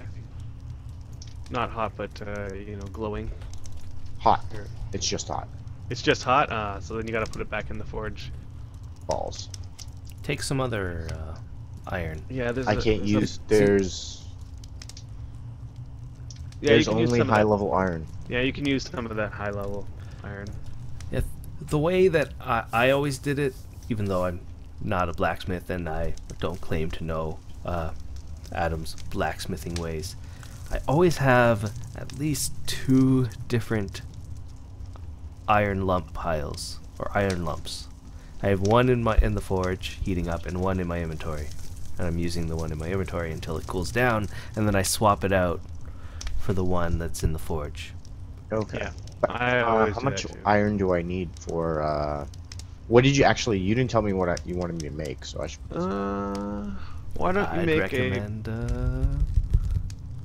Not hot, but glowing. Hot. Here. It's just hot. It's just hot. So then you gotta put it back in the forge. Balls. Take some other iron. Yeah, there's. I can't use. There's Yeah, you there's can use only some of high that. level iron. Yeah, you can use some of that high level iron. Yeah, the way that I always did it, even though I'm not a blacksmith and I don't claim to know Adam's blacksmithing ways, I always have at least 2 different iron lump piles or iron lumps. I have one in the forge heating up and one in my inventory, and I'm using the one in my inventory until it cools down, and then I swap it out for the one that's in the forge. Okay. Yeah, But, I always how do much that too. iron do I need for? What did you actually? You didn't tell me what you wanted me to make, so I should. Why don't you I'd make recommend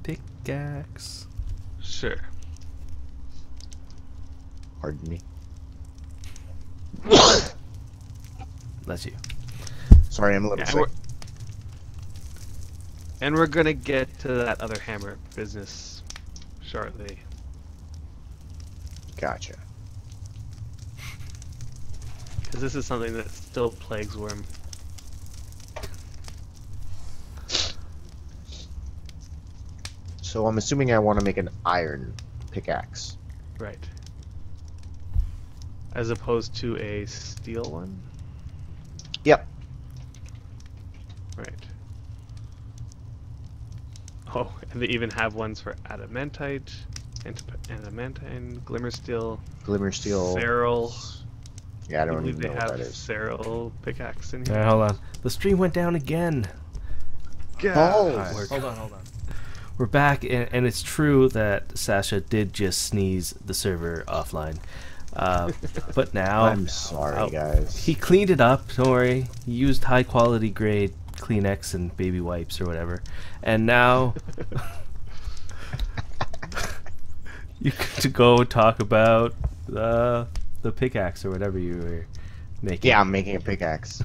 pickaxe. Sure. Pardon me. That's you. Sorry, I'm a little Yeah, sick. and we're gonna get to that other hammer business shortly. Gotcha. Because this is something that still plagues Wurm. So I'm assuming I want to make an iron pickaxe. Right. As opposed to a steel one? Yep. Right. Oh, and they even have ones for adamantite, adamantine, glimmer steel, Glimmer steel. Serral. Yeah, I I don't believe even they know what have that is. Serral pickaxe in Alright, here. hold on. The stream went down again. Oh, Alright, hold on. We're back, and it's true that Sacha did just sneeze the server offline. But now I'm sorry, guys. he cleaned it up. Don't worry. He used high quality grade Kleenex and baby wipes or whatever, and now you get to go talk about the pickaxe or whatever you were making. Yeah, I'm making a pickaxe.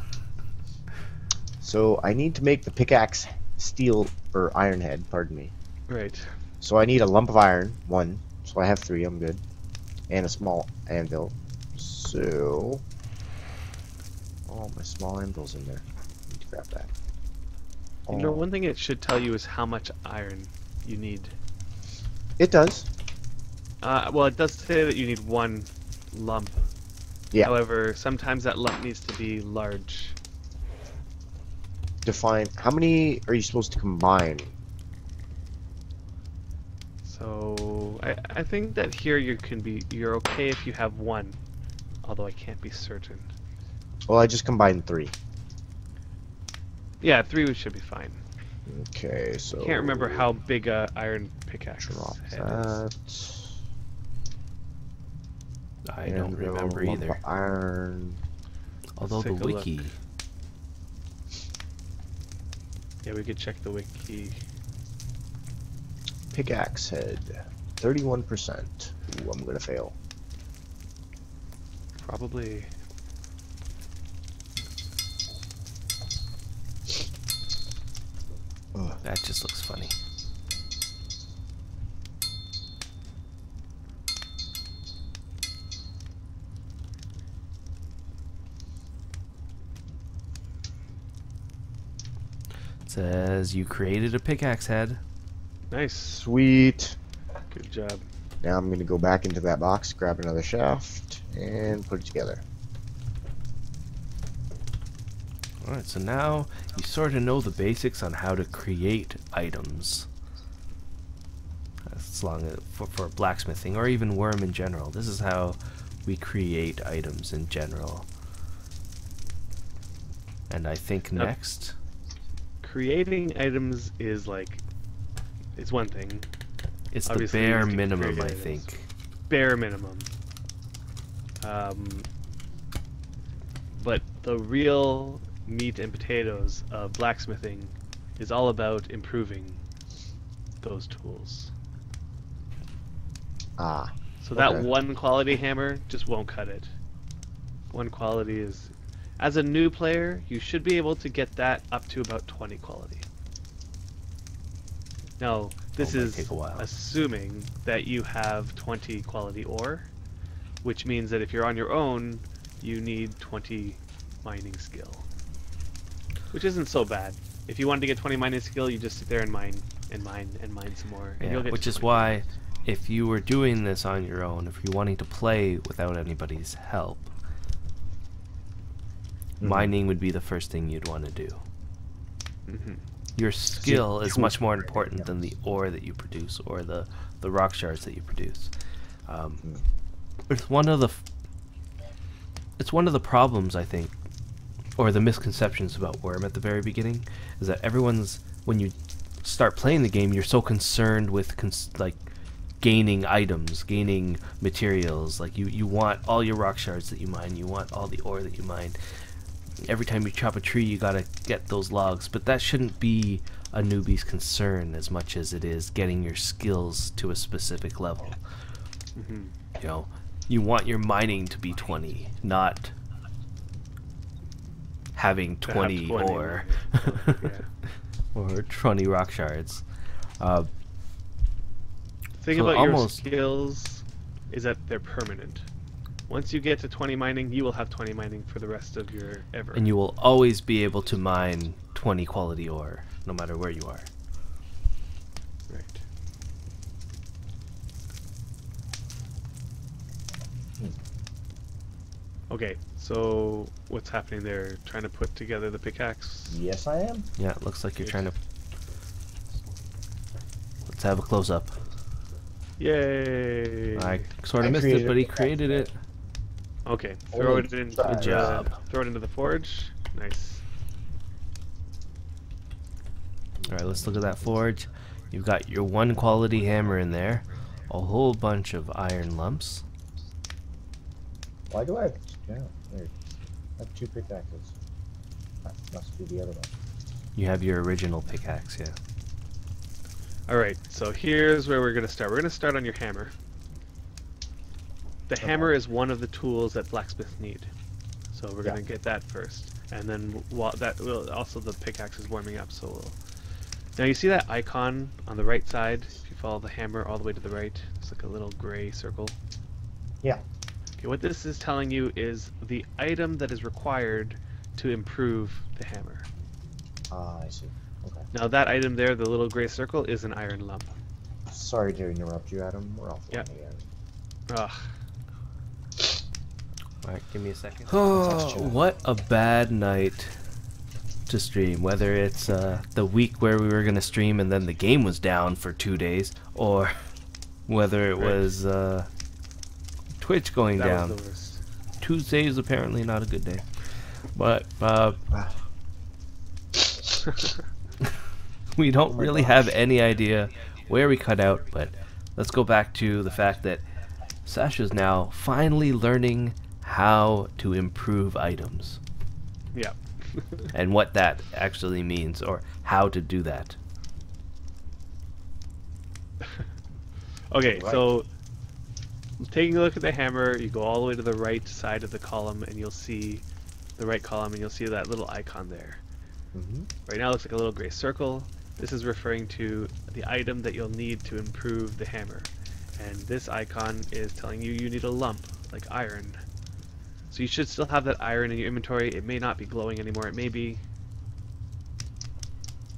So I need to make the pickaxe steel or iron head. Pardon me. Right. So I need a lump of iron, 1. So I have 3. I'm good. And a small anvil. So, oh, my small anvil's in there. Need to grab that. You know, Oh, one thing it should tell you is how much iron you need. it does. Well, it does say that you need 1 lump. Yeah. However, sometimes that lump needs to be large. Define how many are you supposed to combine? So I think that here you're okay if you have 1, although I can't be certain. Well, I just combined 3. Yeah, 3 should be fine. Okay, so Can't remember how big a iron pickaxe drop head is. that. I don't Anvil, remember lump either. of iron. Although the take a look. wiki. Yeah, we could check the wiki. Pickaxe head, 31%. Ooh, I'm gonna fail. Probably. Ugh. That just looks funny. It says you created a pickaxe head. Nice. Sweet. Good job. Now I'm gonna go back into that box, grab another shaft, and put it together. Alright, so now you sort of know the basics on how to create items. As long as for blacksmithing, or even Wurm in general. This is how we create items in general. And I think Now- next... Creating items is it's one thing. It's the Obviously, bare you have to minimum, create I items. think. Bare minimum. But the real meat and potatoes of blacksmithing is all about improving those tools. Ah, So that Okay. 1 quality hammer just won't cut it. 1 quality is... As a new player, you should be able to get that up to about 20 quality. Now, this might is take a while. assuming that you have 20 quality ore, which means that if you're on your own, you need 20 mining skill. which isn't so bad. If you wanted to get 20 mining skill, you just sit there and mine and mine and mine some more. And Yeah, you'll get which to is 20 why, miners. if you were doing this on your own, if you're wanting to play without anybody's help, mining would be the first thing you'd want to do. Your skill is much more important than the ore that you produce or the rock shards that you produce. It's one of the problems, I think, or the misconceptions about Wurm at the very beginning, is that when you start playing the game, you're so concerned with like gaining items, gaining materials. Like you want all your rock shards that you mine, you want all the ore that you mine. Every time you chop a tree, you gotta get those logs, but that shouldn't be a newbie's concern as much as it is getting your skills to a specific level. You know, you want your mining to be 20, not having 20 ore or 20 rock shards. Thing So about almost- your skills is that they're permanent. Once you get to 20 mining, you will have 20 mining for the rest of your ever. And you will always be able to mine 20 quality ore, no matter where you are. Right. Okay, so what's happening there? Trying to put together the pickaxe? Yes, I am. Yeah, it looks like you're trying to... Let's have a close-up. Yay! I sort of missed it, but he created it. Okay, throw it into Good job. throw it into the forge. Nice. Alright, let's look at that forge. You've got your 1 quality hammer in there, a whole bunch of iron lumps. Why do I have... Yeah, there. I have 2 pickaxes. That must be the other one. You have your original pickaxe, yeah. Alright, so here's where we're going to start. We're going to start on your hammer. The hammer is one of the tools that blacksmiths need. So we're going to get that first. And then also the pickaxe is warming up, so we'll... Now you see that icon on the right side? If you follow the hammer all the way to the right, it's like a little gray circle. Yeah. Okay, what this is telling you is the item that is required to improve the hammer. Ah, I see. Okay. Now that item there, the little gray circle, is an iron lump. Sorry to interrupt you, Adam. We're off Yeah. again. Ugh. Alright, give me a second. Oh, what a bad night to stream. Whether it's the week where we were going to stream and then the game was down for 2 days, or whether it was Twitch going That down. was the worst. Tuesday is apparently not a good day. But we don't really have any idea where we cut out, but let's go back to the fact that Sacha's now finally learning how to improve items Yeah. and what that actually means, or how to do that. Okay, Right. so taking a look at the hammer, you go all the way to the right side of the column, and you'll see the right column, and you'll see that little icon there. Right now it looks like a little gray circle. This is referring to the item that you'll need to improve the hammer. And this icon is telling you you need a lump, like iron. So you should still have that iron in your inventory. It may not be glowing anymore. It may be...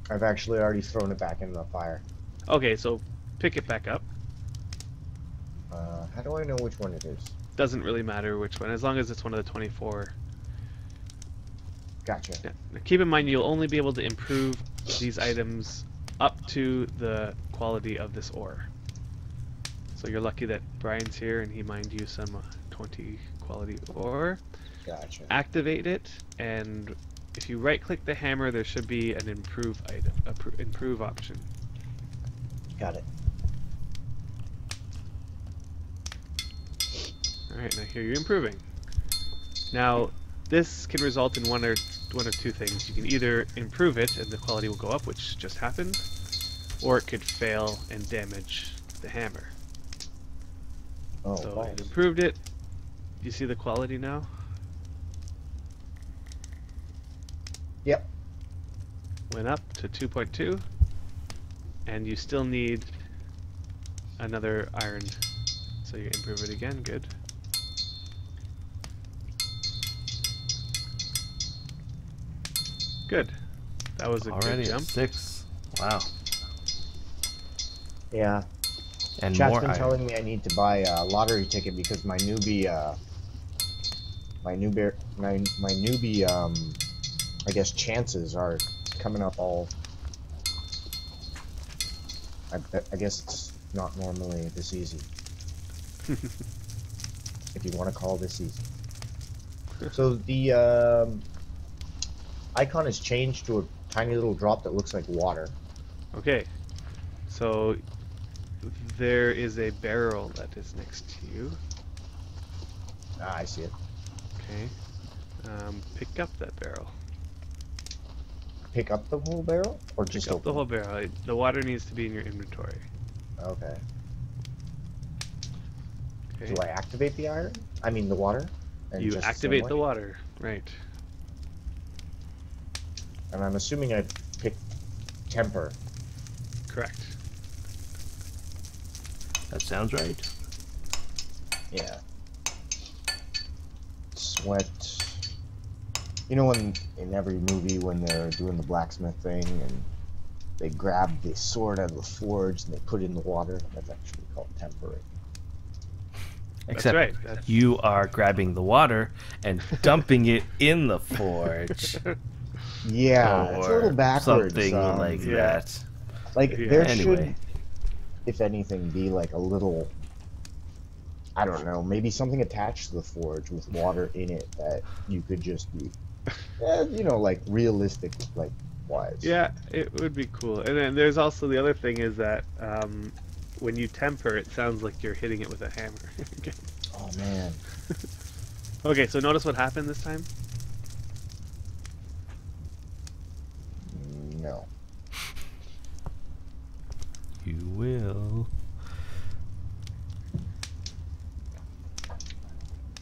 I've actually already thrown it back into the fire. Okay, so pick it back up. How do I know which one it is? Doesn't really matter which one, as long as it's one of the 24. Gotcha. Yeah. Now keep in mind you'll only be able to improve these items up to the quality of this ore. So you're lucky that Brian's here and he mined you some 20 quality ore. Gotcha. Activate it, and if you right click the hammer there should be an improve item, improve option. Got it. Alright, now here you're improving. Now this can result in one or two things. You can either improve it and the quality will go up, which just happened, or it could fail and damage the hammer. Oh, So balls. it improved it. You see the quality now? Yep. Went up to 2.2, and you still need another iron. So you improve it again, good. Good. That was a Already good at jump. 6. Wow. Yeah. And Chat's more been iron. telling me I need to buy a lottery ticket because my newbie, I guess chances are coming up all. I guess it's not normally this easy. If you want to call this easy. So the icon has changed to a tiny little drop that looks like water. Okay. So there is a barrel that is next to you. Ah, I see it. Okay. Pick up that barrel. Pick up the whole barrel, or Pick just up the open whole it? barrel. The water needs to be in your inventory. Okay. Okay. Do I activate the iron? I mean the water? And You just the same activate way? the water. Right. And I'm assuming I pick temper. Correct. That sounds right. Yeah. Sweat. You know, when in every movie when they're doing the blacksmith thing and they grab the sword out of the forge and they put it in the water, that's actually called tempering. Except right. That's... you are grabbing the water and dumping it in the forge. Yeah, it's a little Or backwards. something like yeah. that. Like Yeah. there Anyway. should, if anything, be like a little, I don't know, maybe something attached to the forge with water in it that you could just be, you know, like realistic, like wise. Yeah, it would be cool. And then there's also the other thing is that when you temper, it sounds like you're hitting it with a hammer. Okay. Oh man. Okay, so notice what happened this time? No. You will.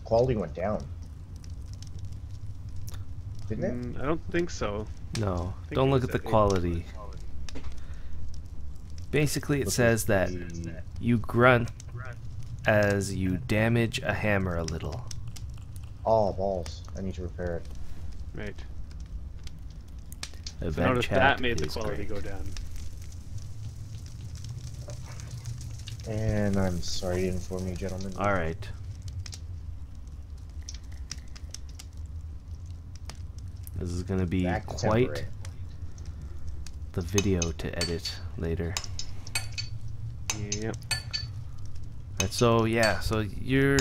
Quality went down. Didn't it? I don't think so. No, think don't it look was at the at 8. quality. Basically, it Look says at that the- you grunt as you damage a hammer a little. Oh, balls. I need to repair it. Right. So Event notice chat that made the is quality great. go down. And I'm sorry to inform you, gentlemen. Alright. This is going to be Back to quite tempering. the video to edit later. Yep. Right, so yeah, so you're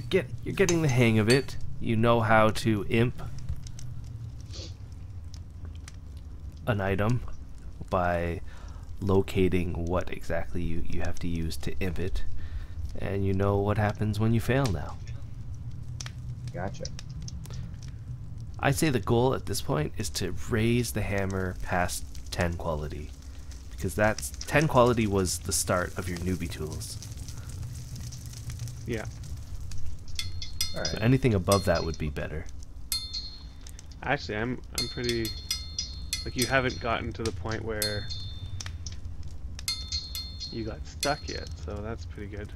getting the hang of it. You know how to imp an item by locating what exactly you have to use to imp it, and you know what happens when you fail now. Gotcha. I'd say the goal at this point is to raise the hammer past 10 quality, because that's 10 quality was the start of your newbie tools. Yeah. So Alright. anything above that would be better. Actually, I'm pretty like you haven't gotten to the point where you got stuck yet, so that's pretty good.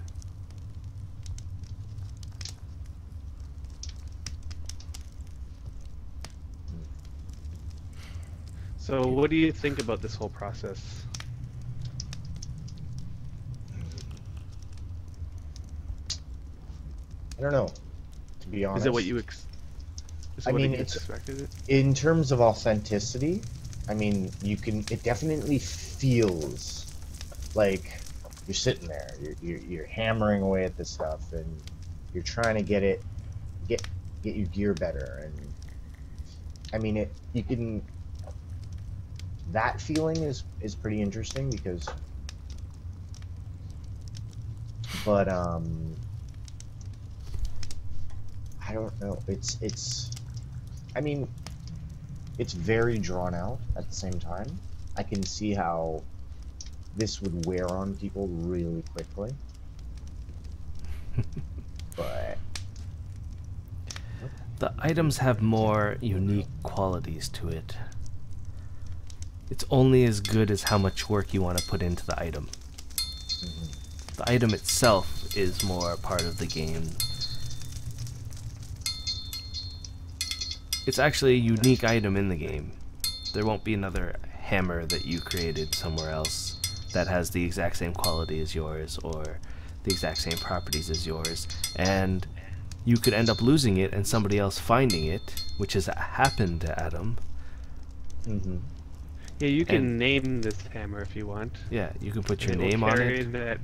So what do you think about this whole process? I don't know, to be honest. Is it what you I mean, you it's- expected it? In terms of authenticity, I mean, it definitely feels like you're sitting there, you're hammering away at this stuff, and you're trying to get your gear better, and I mean, that feeling is pretty interesting because, but I don't know, I mean, it's very drawn out at the same time. I can see how this would wear on people really quickly. But The items have more unique qualities to it. It's only as good as how much work you want to put into the item. The item itself is more a part of the game. It's actually a unique item in the game. there won't be another hammer that you created somewhere else that has the exact same quality as yours or the exact same properties as yours, and you could end up losing it and somebody else finding it, which has happened to Adam. Yeah, you can name this hammer if you want. Yeah, you can put your name on it. Carry that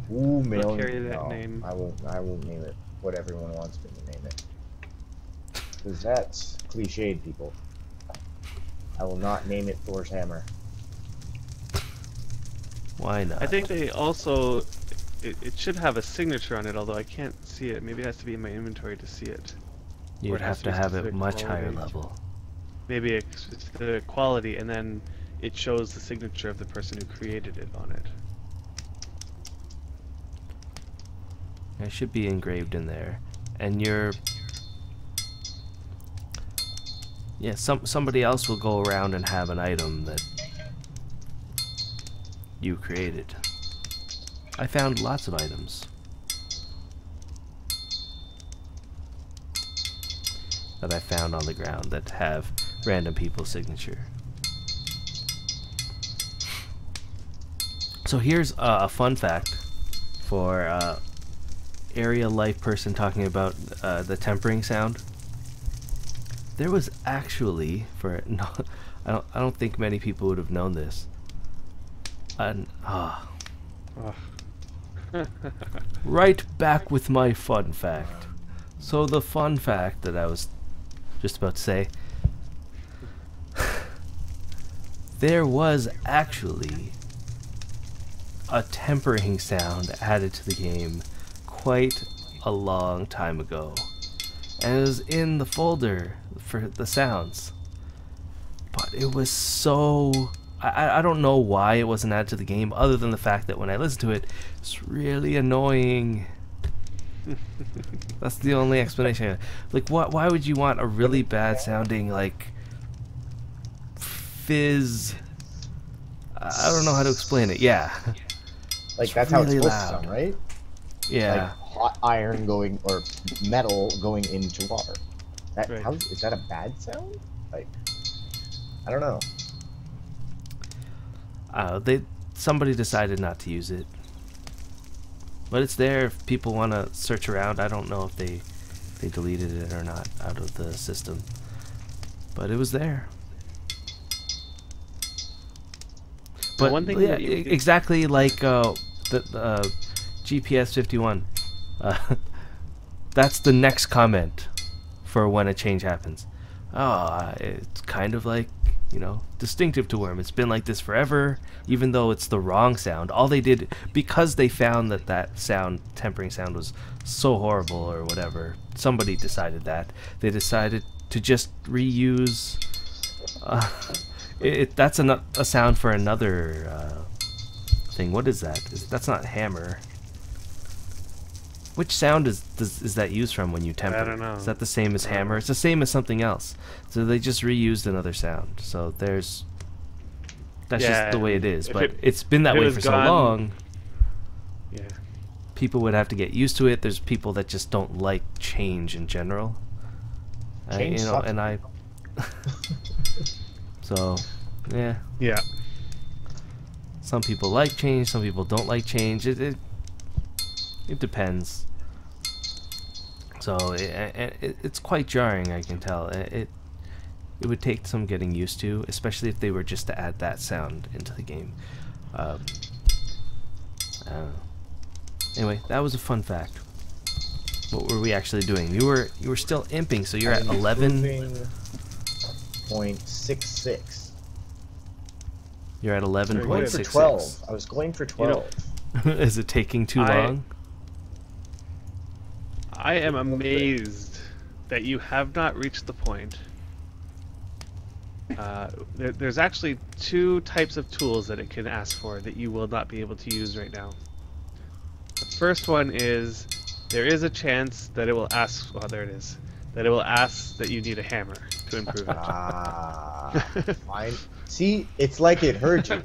name. I won't name it what everyone wants me to name it. Because that's cliched, people. I will not name it Thor's hammer. Why not? I think they also, it should have a signature on it, although I can't see it. Maybe it has to be in my inventory to see it. You'd have to have it much higher level. Maybe it's the quality, and then it shows the signature of the person who created it on it. It should be engraved in there. And somebody else will go around and have an item that you created. I found lots of items that I found on the ground that have random people's signature. So here's a fun fact for area life person talking about the tempering sound. There was actually, I don't think many people would have known this. Right back with my fun fact. So the fun fact that I was just about to say, there was actually a tempering sound added to the game quite a long time ago, and it was in the folder for the sounds, but it was so I don't know why it wasn't added to the game, other than the fact that when I listen to it, it's really annoying. That's the only explanation. Like, why would you want a really bad sounding, like, fizz? I don't know how to explain it. Yeah. Like, it's that's really how it's supposed loud. to sound, right? Yeah. Like hot iron going, or metal going into water. That, Right. is that a bad sound? Like, I don't know. Somebody decided not to use it, but it's there if people want to search around. I don't know if they deleted it or not out of the system, but it was there. But one thing yeah, that you exactly like the GPS 51. That's the next comment for when a change happens. It's kind of like, distinctive to Wurm. It's been like this forever, even though it's the wrong sound. All they did, because they found that sound, tempering sound, was so horrible or whatever, somebody decided that. They decided to just reuse... that's a sound for another thing. What is that? That's not hammer. Which sound is that used from when you temper? I don't know. Is that the same as hammer? It's the same as something else. So they just reused another sound. So that's just the way it is. But it's been that way for so long. Yeah. People would have to get used to it. There's people that just don't like change in general. Change sucks. And I. So, yeah. Yeah. Some people like change. Some people don't like change. It depends. So it's quite jarring, I can tell. It would take some getting used to, especially if they were just to add that sound into the game. I don't know. Anyway, that was a fun fact. What were we actually doing? You were still imping, so you're at 11.66. You're at I was going for 11.66. 12. I was going for 12. Is it taking too long? I am amazed that you have not reached the point. There's actually two types of tools that it can ask for that you will not be able to use right now. The first one is, there is a chance that it will ask, there it is, that it will ask that you need a hammer to improve it. Fine. See, it's like it heard you.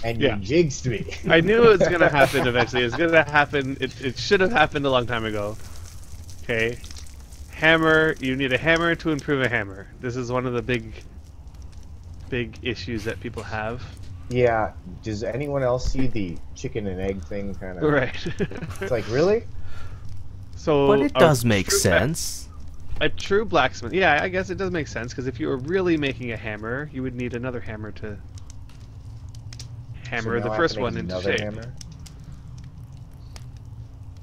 And you jigsed me. I knew it was going to happen eventually. It's going to happen. It should have happened a long time ago. Okay. Hammer. You need a hammer to improve a hammer. This is one of the big big issues that people have. Yeah. Does anyone else see the chicken and egg thing? Kind of. Right. It's like, really? So But it a does make true sense. A true blacksmith. Yeah, I guess it does make sense, because if you were really making a hammer, you would need another hammer to hammer So the now I have first to make one into another shape. hammer?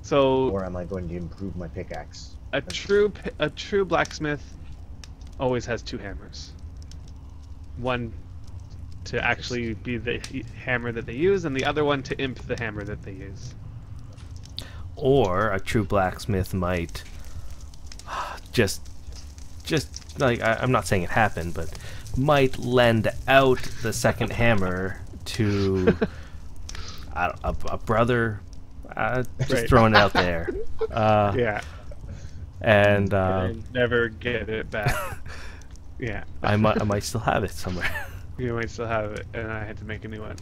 So Or am I going to improve my pickaxe? a true blacksmith always has two hammers. One to actually be the hammer that they use, and the other one to imp the hammer that they use. Or a true blacksmith might just like I'm not saying it happened, but might lend out the second hammer to a brother. Just Right. throwing it out there. Yeah. And And never get it back. Yeah. I might still have it somewhere. You might still have it, and I had to make a new one.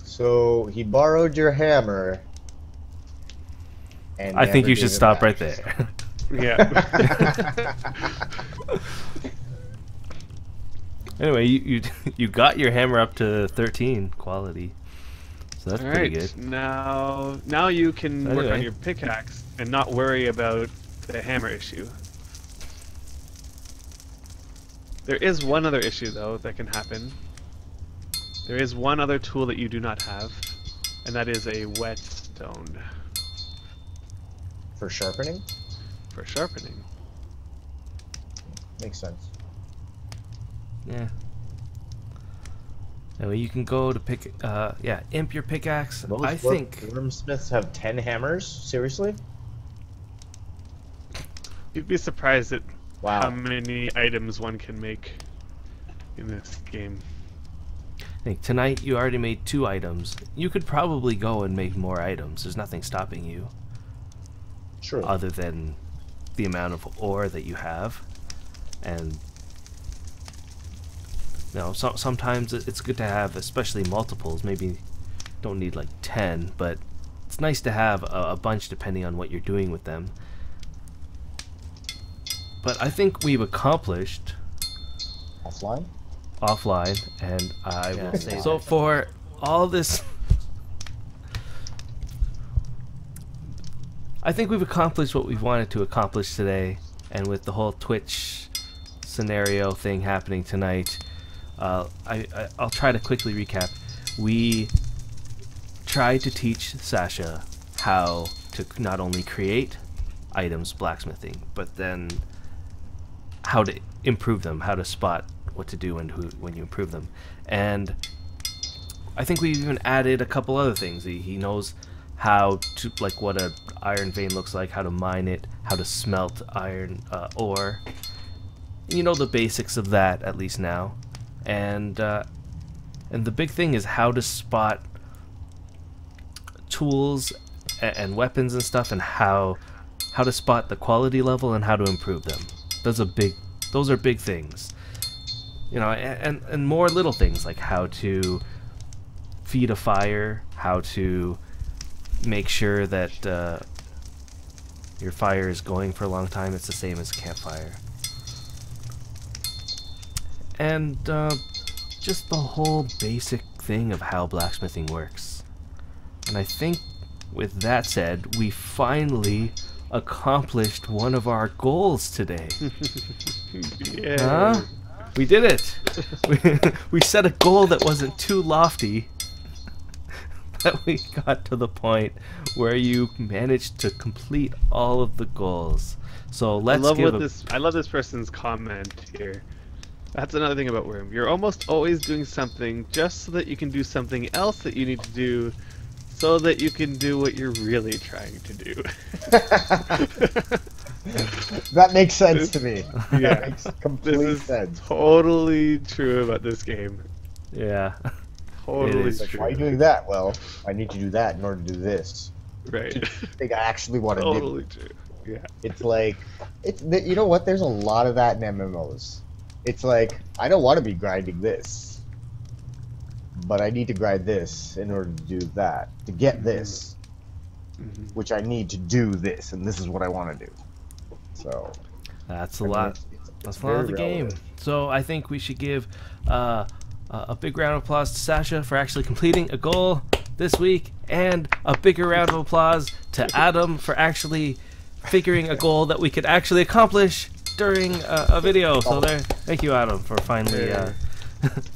So he borrowed your hammer. And I think never you gave should it stop back. right there. Yeah. Anyway, you got your hammer up to 13 quality, so that's pretty good. Now you can work Anyway. on your pickaxe and not worry about the hammer issue. There is one other issue though that can happen. There is one other tool that you do not have, and that is a whetstone For sharpening? for sharpening. Makes sense. Yeah. Anyway, you can go to pick. Imp your pickaxe. Most I think. wormsmiths have 10 hammers? Seriously? You'd be surprised at Wow. how many items one can make in this game. I think tonight you already made 2 items. You could probably go and make more items. There's nothing stopping you, True. other than the amount of ore that you have, and sometimes it's good to have, especially multiples. Maybe don't need like 10, but it's nice to have a bunch depending on what you're doing with them. But I think we've accomplished Offline? offline, and I Yeah. will say so for all this. I think we've accomplished what we've wanted to accomplish today, and with the whole Twitch scenario thing happening tonight, I'll try to quickly recap. We tried to teach Sacha how to not only create items blacksmithing, but then how to improve them, how to spot what to do and when you improve them. And I think we even added a couple other things. He knows how to, like, what a iron vein looks like, how to mine it, how to smelt iron ore. You know the basics of that at least now. And the big thing is how to spot tools and weapons and stuff, and how to spot the quality level and how to improve them. Those are big things. You know, and more little things like how to feed a fire, how to make sure that your fire is going for a long time. It's the same as a campfire. And just the whole basic thing of how blacksmithing works. And I think with that said, we finally accomplished one of our goals today. Yeah. Huh? We did it! We set a goal that wasn't too lofty, that we got to the point where you managed to complete all of the goals. So let's I love this person's comment here. That's another thing about Wurm. You're almost always doing something just so that you can do something else that you need to do, so that you can do what you're really trying to do. That makes sense to me. Yeah. That makes This complete is sense. totally true about this game. Yeah. Totally is Like, true. why are you doing that? Well, I need to do that in order to do this. Right. I think I actually want to do. Totally true. Yeah. It's like, you know what? There's a lot of that in MMOs. It's like, I don't want to be grinding this, but I need to grind this in order to do that, to get this, which I need to do this, and this is what I want to do. So That's a I mean, lot. it's That's a very lot of the game. relevant. So I think we should give a big round of applause to Sacha for actually completing a goal this week, and a bigger round of applause to Adam for actually figuring a goal that we could actually accomplish during a video. So there, thank you, Adam, for finally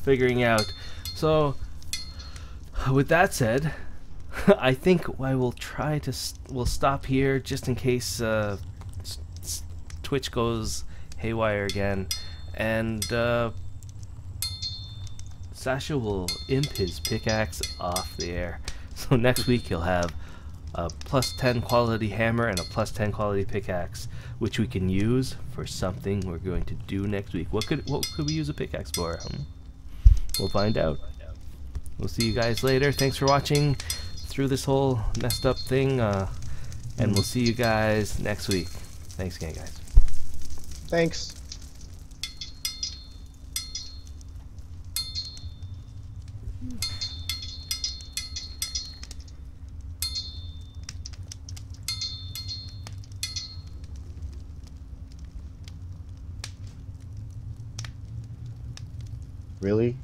figuring out. So with that said, I think I will try to we'll stop here just in case Twitch goes haywire again, and Sacha will imp his pickaxe off the air. So next week he'll have a +10 quality hammer and a +10 quality pickaxe, which we can use for something we're going to do next week. What could we use a pickaxe for? We'll find out. We'll see you guys later. Thanks for watching through this whole messed up thing, and we'll see you guys next week. Thanks again, guys. Thanks. Really?